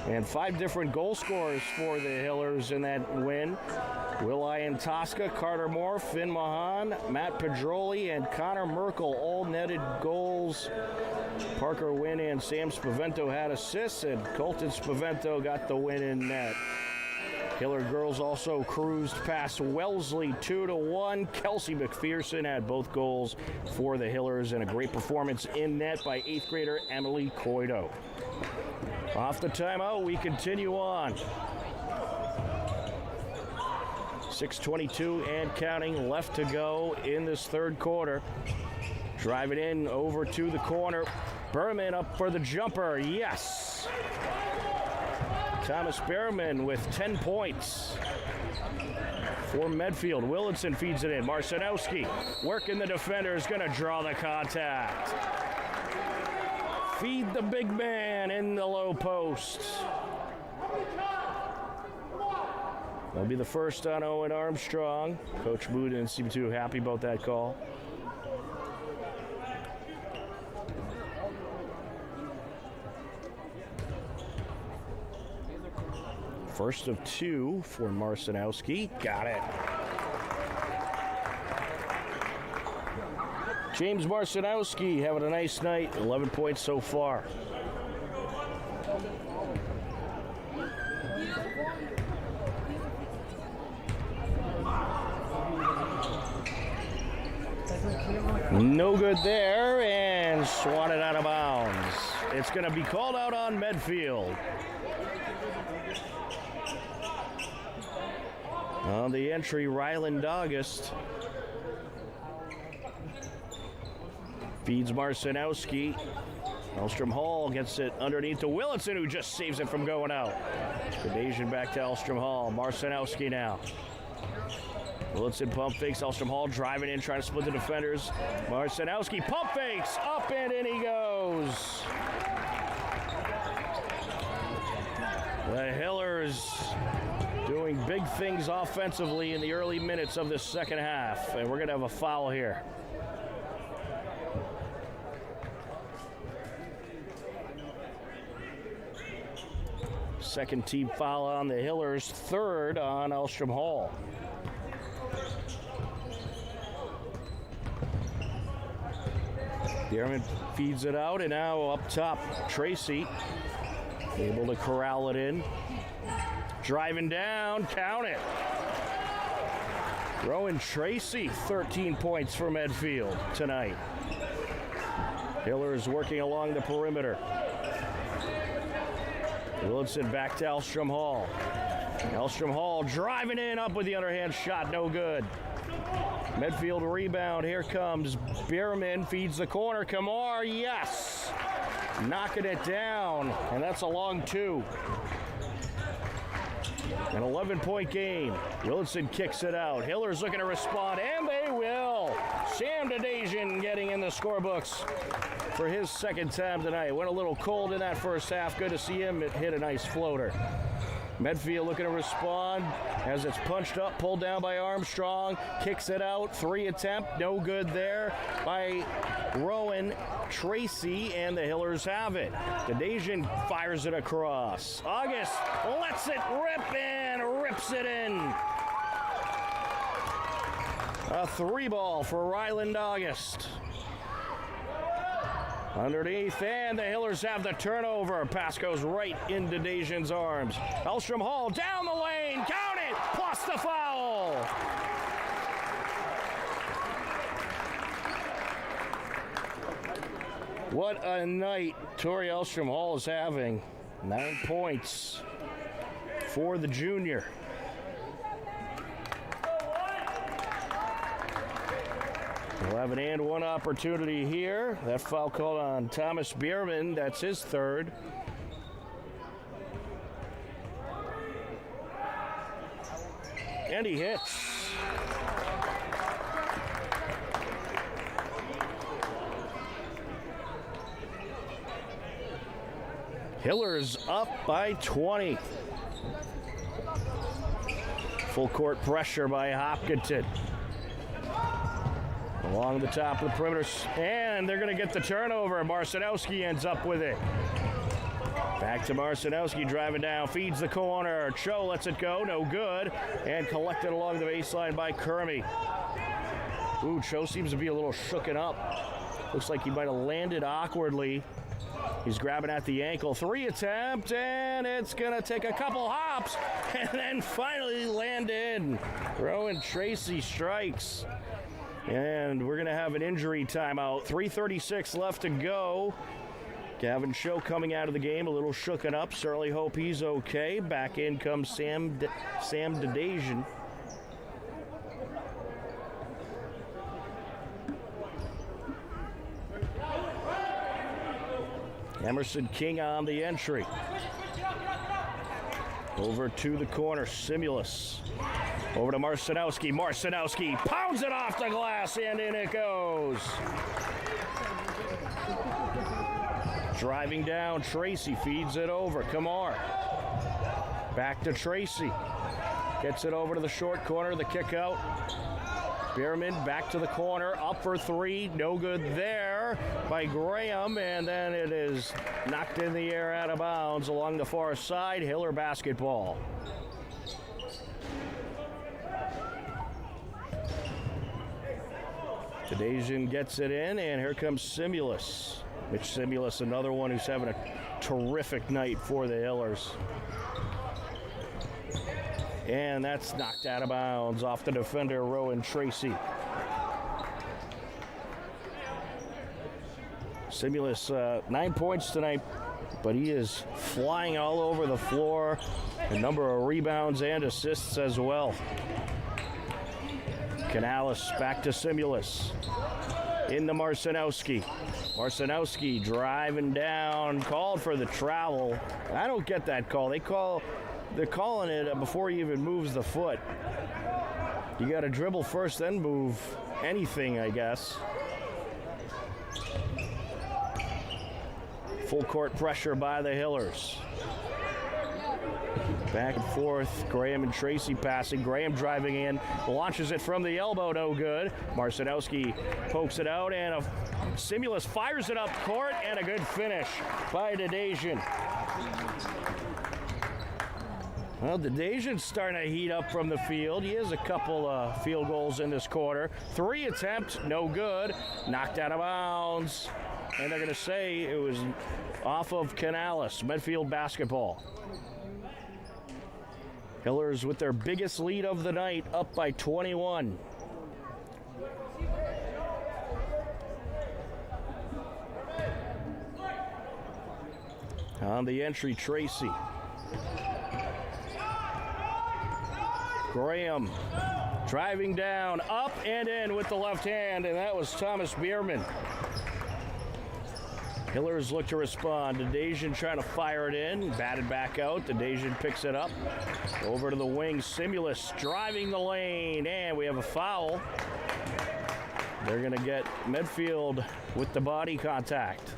And 5 different goal scorers for the Hillers in that win. Will Ian Tosca, Carter Moore, Finn Mahan, Matt Pedroli, and Connor Merkel all netted goals. Parker Wynn and Sam Spavento had assists, and Colton Spavento got the win in net. Hiller girls also cruised past Wellesley 2-1. Kelsey McPherson had both goals for the Hillers, and a great performance in net by 8th grader Emily Coido. Off the timeout, we continue on. 6:22 and counting left to go in this third quarter. Driving in over to the corner. Berman up for the jumper. Yes! Thomas Berman with 10 points for Medfield. Willardson feeds it in. Marcinowski working the defender, is going to draw the contact. Feed the big man in the low post. That'll be the first on Owen Armstrong. Coach Mood didn't seem too happy about that call. First of 2 for Marcinowski. Got it. James Marcinowski having a nice night. 11 points so far. No good there, and swatted out of bounds. It's going to be called out on Medfield. On the entry, Ryland August feeds Marcinowski. Elstrom Hall gets it underneath to Willardson, who just saves it from going out. Sedation back to Elstrom Hall. Marcinowski now. Willardson pump fakes. Elstrom Hall driving in, trying to split the defenders. Marcinowski pump fakes. Up and in he goes. The Hillers doing big things offensively in the early minutes of the second half. And we're going to have a foul here. Second team foul on the Hillers, third on Elstrom Hall. Dearman feeds it out, and now up top, Tracy able to corral it in. Driving down, count it. Rowan Tracy, 13 points for Medfield tonight. Hillers working along the perimeter. Willardson back to Elstrom Hall. Elstrom Hall driving in, up with the underhand shot, no good. Medfield rebound, here comes Bierman, feeds the corner, Kamar, yes! Knocking it down, and that's a long 2. An 11-point game. Willardson kicks it out. Hillers looking to respond, and they will. Sam Dedasian getting in the scorebooks for his second time tonight. Went a little cold in that first half. Good to see him. It hit a nice floater. Medfield looking to respond as it's punched up, pulled down by Armstrong. Kicks it out. 3 attempt. No good there by Rowan Tracy, and the Hillers have it. Dedasian fires it across. August lets it rip and rips it in. A 3-ball for Ryland August. Underneath, and the Hillers have the turnover. Pass goes right into Dedasian's arms. Elstrom Hall down the lane, count it, plus the foul. What a night Tori Elstrom Hall is having. 9 points for the junior. We'll have an and one opportunity here. That foul called on Thomas Bierman. That's his third. And he hits. Hillers up by 20. Full court pressure by Hopkinton. Along the top of the perimeter, and they're going to get the turnover. Marcinowski ends up with it. Back to Marcinowski, driving down, feeds the corner. Cho lets it go, no good, and collected along the baseline by Kermey. Ooh, Cho seems to be a little shooken up. Looks like he might have landed awkwardly. He's grabbing at the ankle. 3 attempt, and it's going to take a couple hops, and then finally land in. Rowan Tracy strikes. And we're going to have an injury timeout. 3:36 left to go. Gavin Cho coming out of the game, a little shooken up. Certainly hope he's okay. Back in comes Sam Dedajian. Emerson King on the entry. Over to the corner, Simulus. Over to Marcinowski. Marcinowski pounds it off the glass, and in it goes. Driving down, Tracy feeds it over. Kamar. Back to Tracy. Gets it over to the short corner, the kick out. Bierman back to the corner, up for 3, no good there by Graham, and then it is knocked in the air out of bounds along the far side. Hiller basketball. Dedajian gets it in, and here comes Simulus. Mitch Simulus, another one who's having a terrific night for the Hillers. And that's knocked out of bounds off the defender, Rowan Tracy. Simulus, 9 points tonight, but he is flying all over the floor. A number of rebounds and assists as well. Canales back to Simulus. Into Marcinowski. Marcinowski driving down, called for the travel. I don't get that call. They're calling it before he even moves the foot. You got to dribble first, then move anything, I guess. Full court pressure by the Hillers. Back and forth, Graham and Tracy passing. Graham driving in, launches it from the elbow, no good. Marcinowski pokes it out, and Simulus fires it up court, and a good finish by Dedajian. Well, Dedajian's starting to heat up from the field. He has a couple field goals in this quarter. 3 attempt, no good. Knocked out of bounds. And they're going to say it was off of Canales. Medfield basketball. Hillers with their biggest lead of the night, up by 21. On the entry, Tracy. Graham driving down, up and in with the left hand, and that was Thomas Bierman. Hillers look to respond. Dedajian trying to fire it in, batted back out. Dedajian picks it up. Over to the wing, Simulus driving the lane, and we have a foul. They're going to get Medfield with the body contact.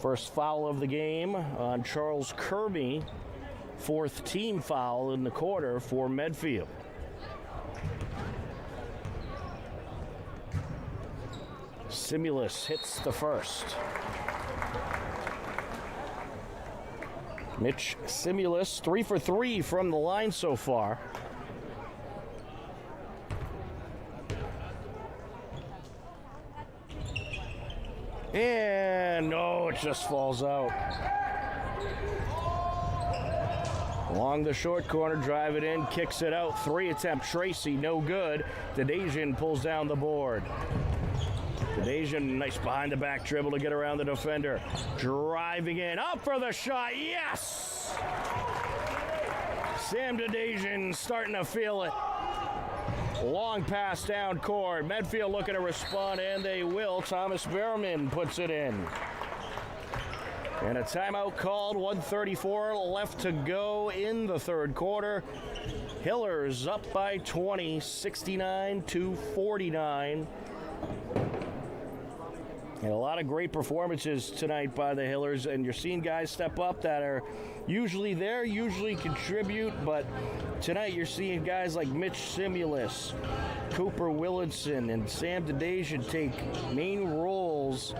First foul of the game on Charles Kirby. 4th team foul in the quarter for Medfield. Simulus hits the first. Mitch Simulus, 3 for 3 from the line so far. And no, it just falls out. Along the short corner, drive it in, kicks it out. 3 attempt, Tracy, no good. Dedajian pulls down the board. Dedajian, nice behind the back dribble to get around the defender. Driving in, up for the shot, yes! Sam Dedajian starting to feel it. Long pass down court. Medfield looking to respond, and they will. Thomas Behrman puts it in. And a timeout called. 1:34 left to go in the third quarter. Hillers up by 20, 69-49. And a lot of great performances tonight by the Hillers, and you're seeing guys step up that are usually there, usually contribute, but tonight you're seeing guys like Mitch Simulus, Cooper Willardson, and Sam Dedajian take main roles,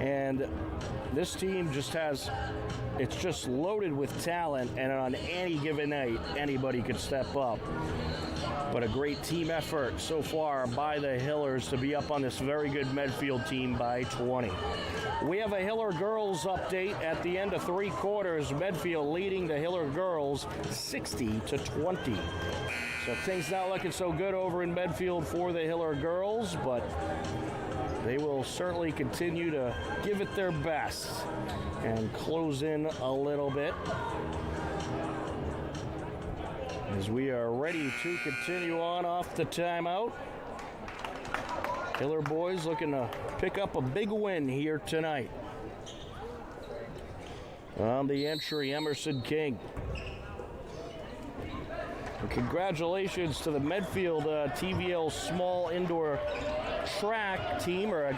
and this team it's just loaded with talent, and on any given night, anybody could step up. But a great team effort so far by the Hillers to be up on this very good Medfield team by 20. We have a Hiller girls update at the end of 3 quarters. Medfield leading the Hiller girls 60-20. So things not looking so good over in Medfield for the Hiller girls, but they will certainly continue to give it their best and close in a little bit, as we are ready to continue on off the timeout. Hiller boys looking to pick up a big win here tonight. On the entry, Emerson King. And congratulations to the Medfield TVL Small Indoor Track team, or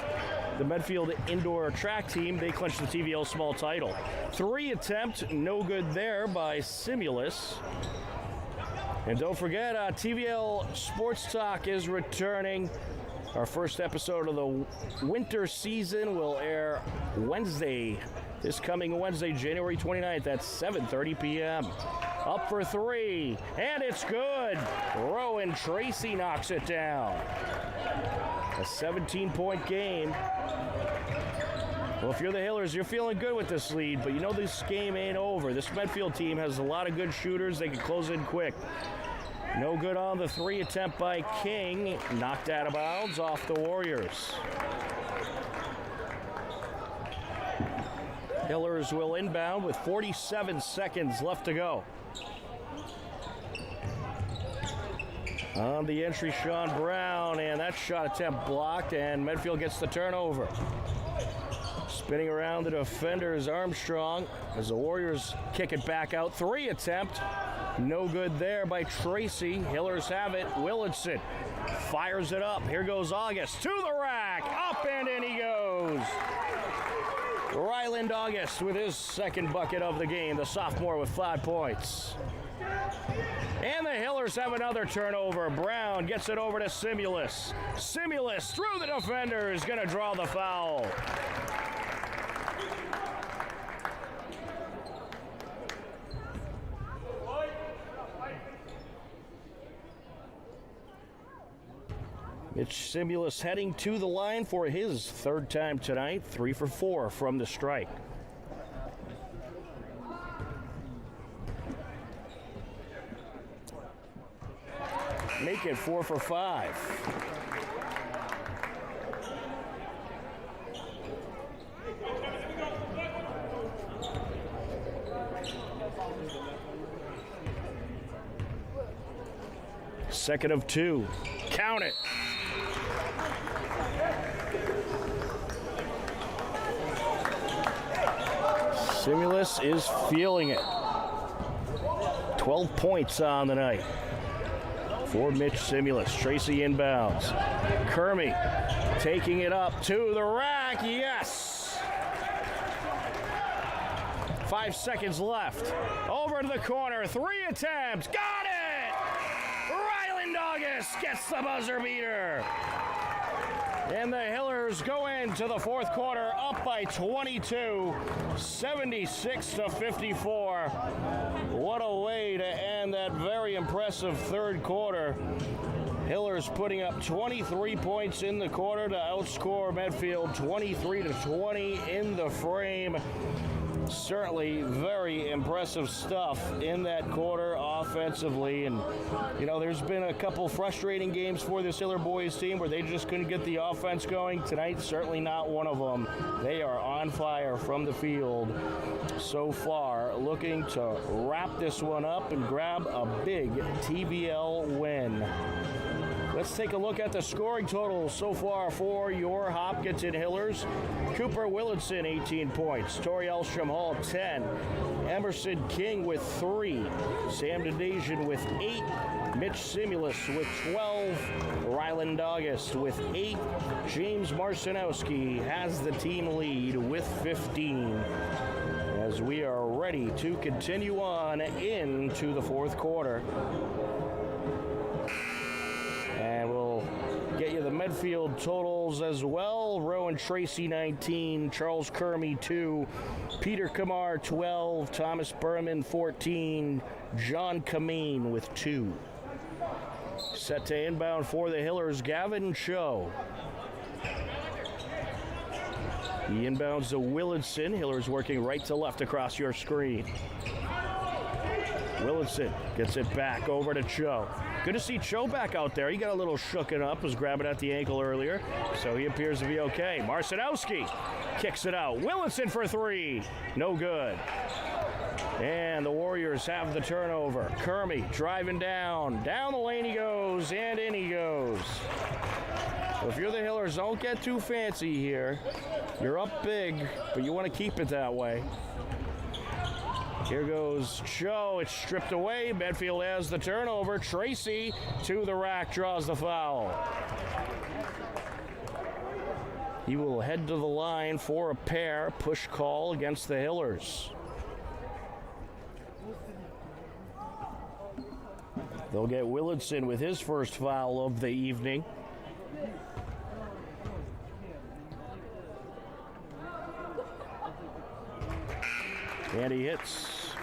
the Medfield Indoor Track team. They clinched the TVL Small title. 3 attempt, no good there by Simulus. And don't forget, TVL Sports Talk is returning. Our first episode of the winter season will air this coming Wednesday, January 29th at 7:30 p.m. Up for 3, and it's good. Rowan Tracy knocks it down. A 17-point game. Well, if you're the Hillers, you're feeling good with this lead, but you know this game ain't over. This Medfield team has a lot of good shooters. They can close in quick. No good on the 3 attempt by King. Knocked out of bounds off the Warriors. Hillers will inbound with 47 seconds left to go. On the entry, Sean Brown, and that shot attempt blocked, and Medfield gets the turnover. Spinning around the defenders, Armstrong, as the Warriors kick it back out. 3 attempt, no good there by Tracy. Hillers have it. Willardson fires it up. Here goes August to the rack, up and in he goes. Ryland August with his second bucket of the game, the sophomore with 5 points. And the Hillers have another turnover. Brown gets it over to Simulus. Simulus through the defender is going to draw the foul. Mitch Simulus heading to the line for his 3rd time tonight. 3 for 4 from the strike. Make it 4 for 5. Second of 2. Count it. Simulus is feeling it. 12 points on the night for Mitch Simulus. Tracy inbounds. Kermey taking it up to the rack. Yes! 5 seconds left. Over to the corner. 3 attempts. Got it! Ryland August gets the buzzer beater. And the Hillers go into the 4th quarter up by 22, 76-54. What a way to end that very impressive 3rd quarter. Hillers putting up 23 points in the quarter to outscore Medfield 23-20 in the frame. Certainly very impressive stuff in that quarter offensively. And, you know, there's been a couple frustrating games for this Hiller boys team where they just couldn't get the offense going. Tonight, certainly not one of them. They are on fire from the field so far, looking to wrap this one up and grab a big TVL win. Let's take a look at the scoring total so far for your Hopkinton Hillers. Cooper Willardson, 18 points. Tori Elstrom Hall, 10. Emerson King with 3. Sam Dedajian with 8. Mitch Simulus with 12. Ryland August with 8. James Marcinowski has the team lead with 15. As we are ready to continue on into the fourth quarter. And we'll get you the Medfield totals as well. Rowan Tracy 19, Charles Kermy 2, Peter Kamar 12, Thomas Berman 14, John Kameen with 2. Set to inbound for the Hillers, Gavin Cho. He inbounds to Willardson. Hillers working right to left across your screen. Willardson gets it back over to Cho. Good to see Cho back out there. He got a little shooken up, was grabbing at the ankle earlier, so he appears to be okay. Marcinowski kicks it out. Willardson for 3. No good. And the Warriors have the turnover. Kermy driving down. Down the lane he goes, and in he goes. So if you're the Hillers, don't get too fancy here. You're up big, but you want to keep it that way. Here goes Cho. It's stripped away. Medfield has the turnover. Tracy to the rack, draws the foul. He will head to the line for a pair. Push call against the Hillers. They'll get Willardson with his first foul of the evening. And he hits.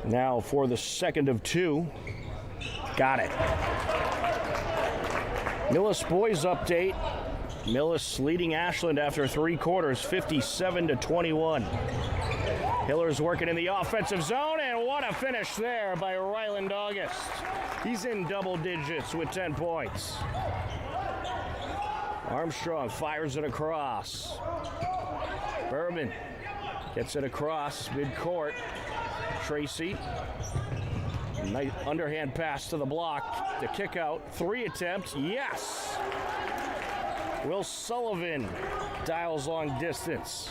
Now for the second of 2. Got it. Millis boys update. Millis leading Ashland after 3 quarters, 57-21. Hillers working in the offensive zone, and what a finish there by Ryland August. He's in double digits with 10 points. Armstrong fires it across. Berman gets it across midcourt. Tracy, nice underhand pass to the block. The kick out, 3 attempts, yes! Will Sullivan dials long distance.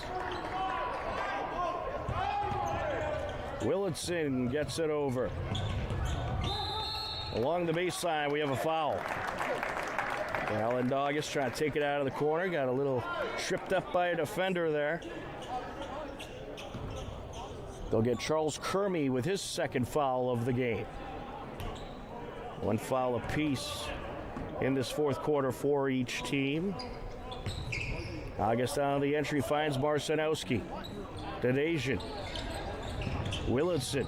Willardson gets it over. Along the baseline, we have a foul. Ryland August trying to take it out of the corner. Got a little tripped up by a defender there. They'll get Charles Kermy with his second foul of the game. 1 foul apiece in this fourth quarter for each team. August on the entry finds Marcinowski. Dadasian. Willardson.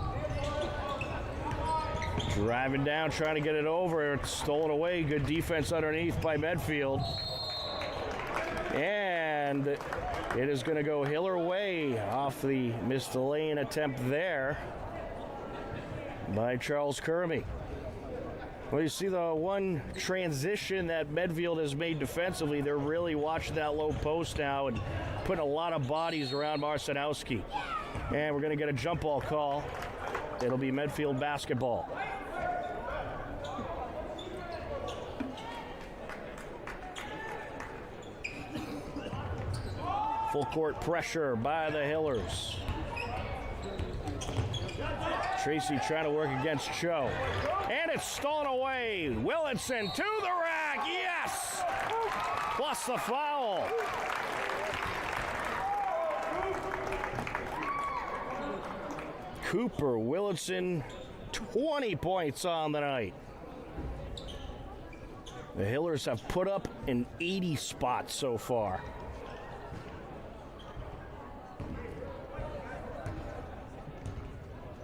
Driving down, trying to get it over. It's stolen away. Good defense underneath by Medfield. And it is going to go Hiller way off the missed lane attempt there by Charles Kermy. Well, you see the one transition that Medfield has made defensively. They're really watching that low post now and putting a lot of bodies around Marcinowski. And we're going to get a jump ball call. It'll be Medfield basketball. Full court pressure by the Hillers. Tracy trying to work against Cho. And it's stolen away. Willardson to the rack. Yes! Plus the foul. Cooper Willardson, 20 points on the night. The Hillers have put up an 80 spot so far.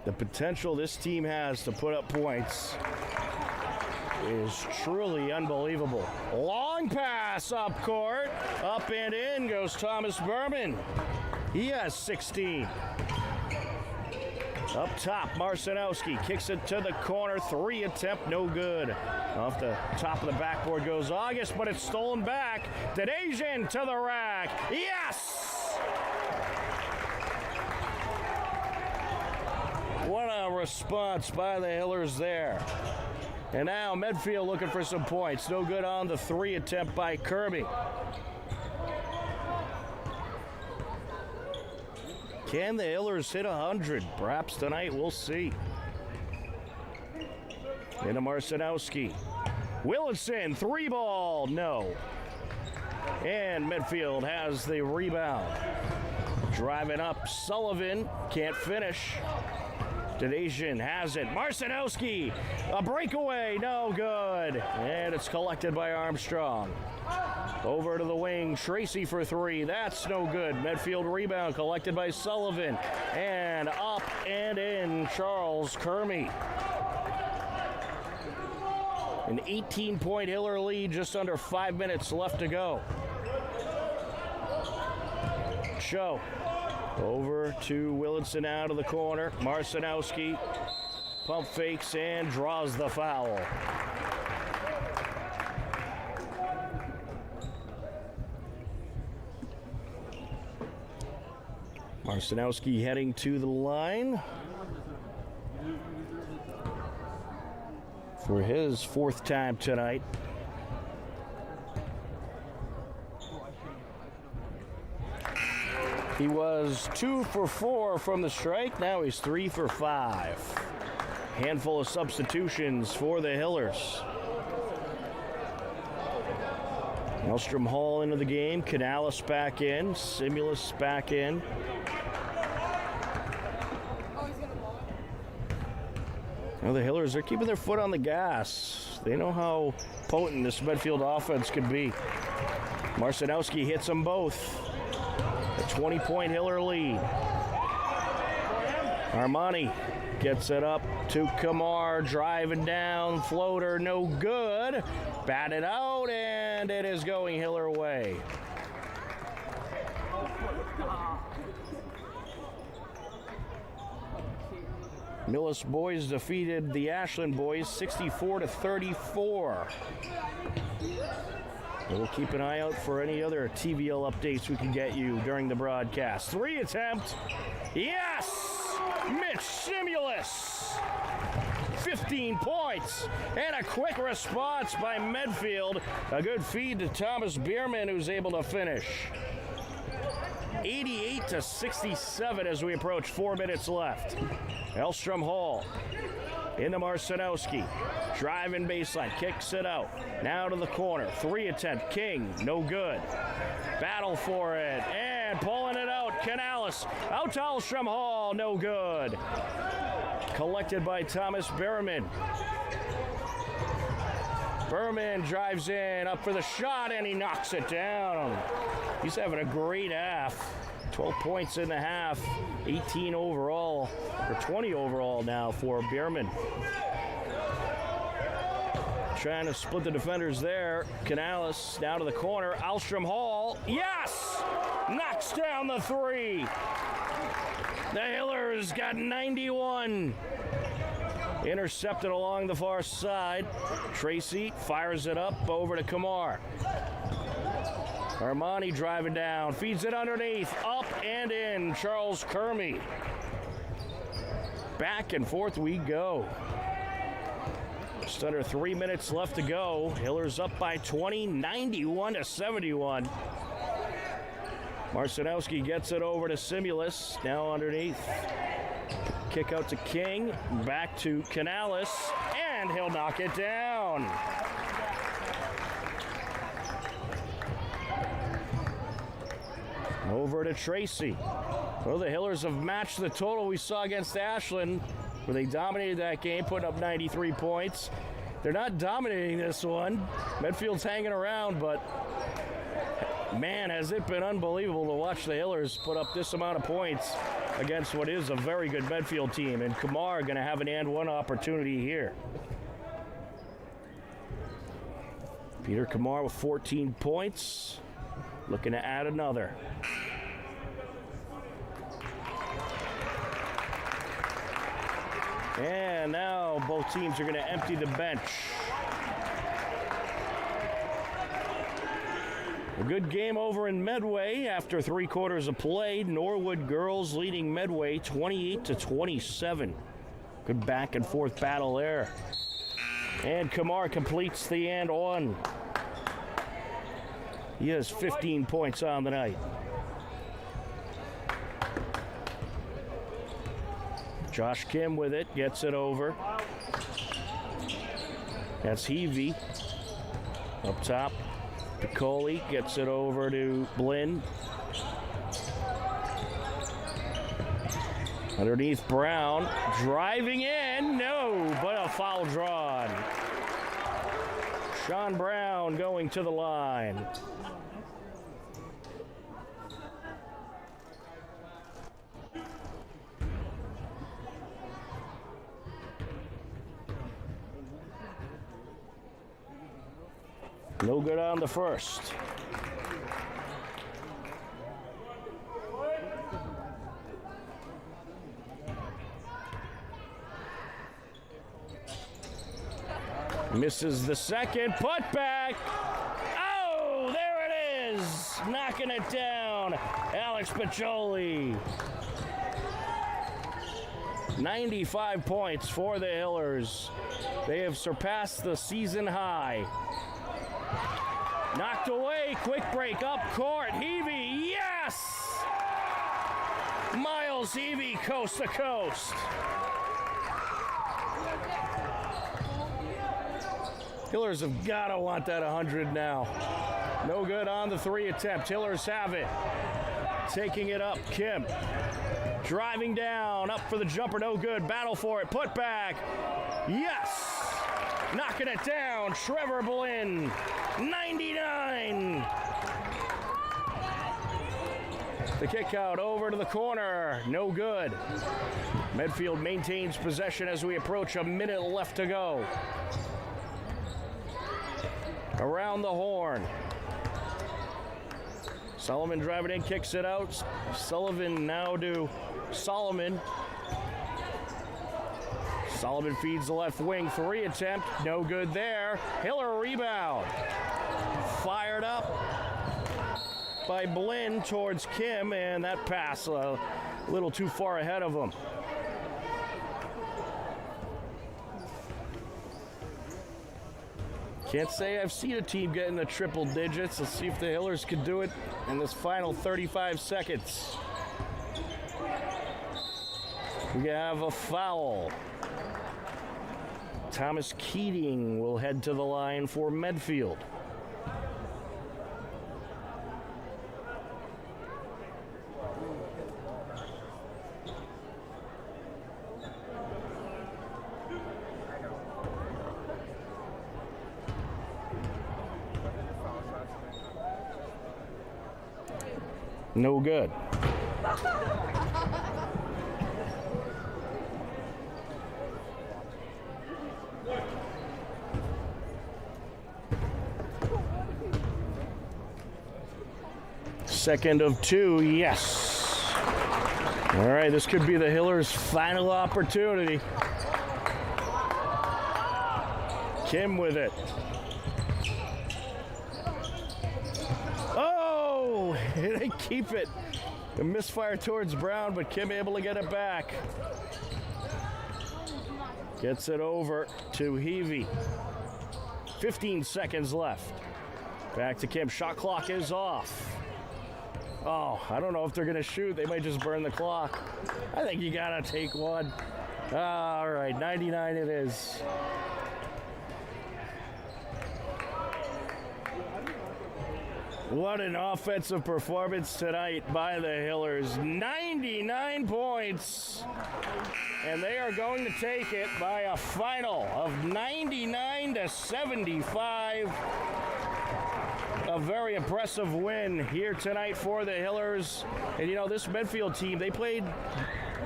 The potential this team has to put up points is truly unbelievable. Long pass up court. Up and in goes Thomas Berman. He has 16. Up top, Marcinowski kicks it to the corner. 3 attempt, no good. Off the top of the backboard goes August, but it's stolen back. Dadasian to the rack. Yes! What a response by the Hillers there. And now Medfield looking for some points. No good on the 3 attempt by Kirby. Can the Hillers hit 100? Perhaps tonight, we'll see. Into Marcinowski. Willinson, 3-ball, no. And Medfield has the rebound. Driving up, Sullivan can't finish. Donation has it. Marcinowski, a breakaway, no good. And it's collected by Armstrong. Over to the wing, Tracy for 3. That's no good. Medfield rebound collected by Sullivan. And up and in, Charles Kermey. An 18-point Hiller lead, just under 5 minutes left to go. Show. Over to Willinson out of the corner. Marcinowski pump fakes and draws the foul. Marcinowski heading to the line for his 4th time tonight. He was 2 for 4 from the strike. Now he's 3 for 5. Handful of substitutions for the Hillers. Elstrom Hall into the game. Canales back in. Simulus back in. Now the Hillers are keeping their foot on the gas. They know how potent this Medfield offense can be. Marcinowski hits them both. A 20-point Hiller lead. Armani gets it up to Kamar, driving down, floater, no good. Batted out, and it is going Hiller way. Millis boys defeated the Ashland boys 64-34. We'll keep an eye out for any other TVL updates we can get you during the broadcast. 3 attempt. Yes! Mitch Simulus. 15 points. And a quick response by Medfield. A good feed to Thomas Bierman, who's able to finish. 88-67 as we approach 4 minutes left. Elstrom Hall into Marcinowski. Driving baseline, kicks it out. Now to the corner. 3 attempt. King, no good. Battle for it. And pulling it out. Canales. Out to Elstrom Hall, no good. Collected by Thomas Berman. Berman drives in, up for the shot, and he knocks it down. He's having a great half. 12 points in the half. 18 overall, or 20 overall now for Bierman. Trying to split the defenders there. Canales down to the corner. Alstrom Hall. Yes! Knocks down the 3. The Hillers got 91. Intercepted along the far side. Tracy fires it up over to Kamar. Armani driving down. Feeds it underneath. Up and in. Charles Kermey. Back and forth we go. Just under 3 minutes left to go. Hillers up by 20, 91-71. Marcinowski gets it over to Simulus. Now underneath. Kick out to King. Back to Canales. And he'll knock it down. Over to Tracy. Well, the Hillers have matched the total we saw against Ashland, where they dominated that game, putting up 93 points. They're not dominating this one. Medfield's hanging around, but man, has it been unbelievable to watch the Hillers put up this amount of points against what is a very good Medfield team. And Kamar going to have an and one opportunity here. Peter Kamar with 14 points, looking to add another. And now both teams are going to empty the bench. A good game over in Medway after 3 quarters of play. Norwood girls leading Medway 28-27. Good back and forth battle there. And Kamar completes the and one. He has 15 points on the night. Josh Kim with it, gets it over. That's Heavey. Up top, Piccoli gets it over to Blinn. Underneath Brown, driving in, no, but a foul drawn. Sean Brown going to the line. No good on the first. Misses the second, put back. Oh, there it is. Knocking it down. Alex Piccoli. 95 points for the Hillers. They have surpassed the season high. Knocked away, quick break up court. Heavey, yes! Miles Heavey, coast to coast. Hillers have got to want that 100 now. No good on the 3 attempt. Hillers have it. Taking it up, Kim. Driving down, up for the jumper, no good. Battle for it, put back. Yes! Knocking it down, Trevor Blinn. 99. The kick out over to the corner, no good. Medfield maintains possession as we approach a minute left to go. Around the horn. Solomon driving in, kicks it out. Sullivan now to Solomon. Solomon feeds the left wing, 3 attempt, no good there. Hiller rebound. Fired up by Blinn towards Kim, and that pass a little too far ahead of him. Can't say I've seen a team get in the triple digits. Let's see if the Hillers can do it in this final 35 seconds. We have a foul. Thomas Keating will head to the line for Medfield. No good. Second of 2, yes. All right, this could be the Hillers' final opportunity. Kim with it. Oh, they keep it. A misfire towards Brown, but Kim able to get it back. Gets it over to Heavey. 15 seconds left. Back to Kim. Shot clock is off. Oh, I don't know if they're going to shoot. They might just burn the clock. I think you got to take one. All right, 99 it is. What an offensive performance tonight by the Hillers. 99 points. And they are going to take it by a final of 99-75. A very impressive win here tonight for the Hillers. And you know, this Medfield team, they played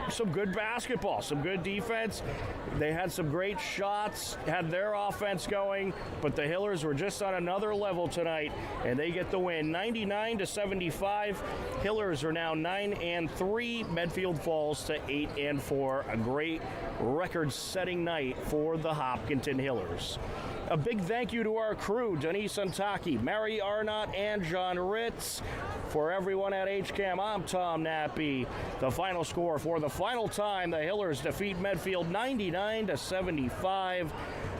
some good basketball, some good defense. They had some great shots, had their offense going, but the Hillers were just on another level tonight, and they get the win. 99-75. Hillers are now 9-3. Medfield falls to 8-4. A great record-setting night for the Hopkinton Hillers. A big thank you to our crew, Denise Untaki, Mary Arnott, and John Ritz. For everyone at HCAM, I'm Tom Nappy. The final score for the final time, the Hillers defeat Medfield 99-75.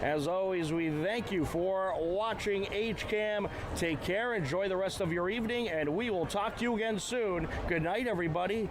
As always, we thank you for watching HCAM. Take care, enjoy the rest of your evening, and we will talk to you again soon. Good night, everybody.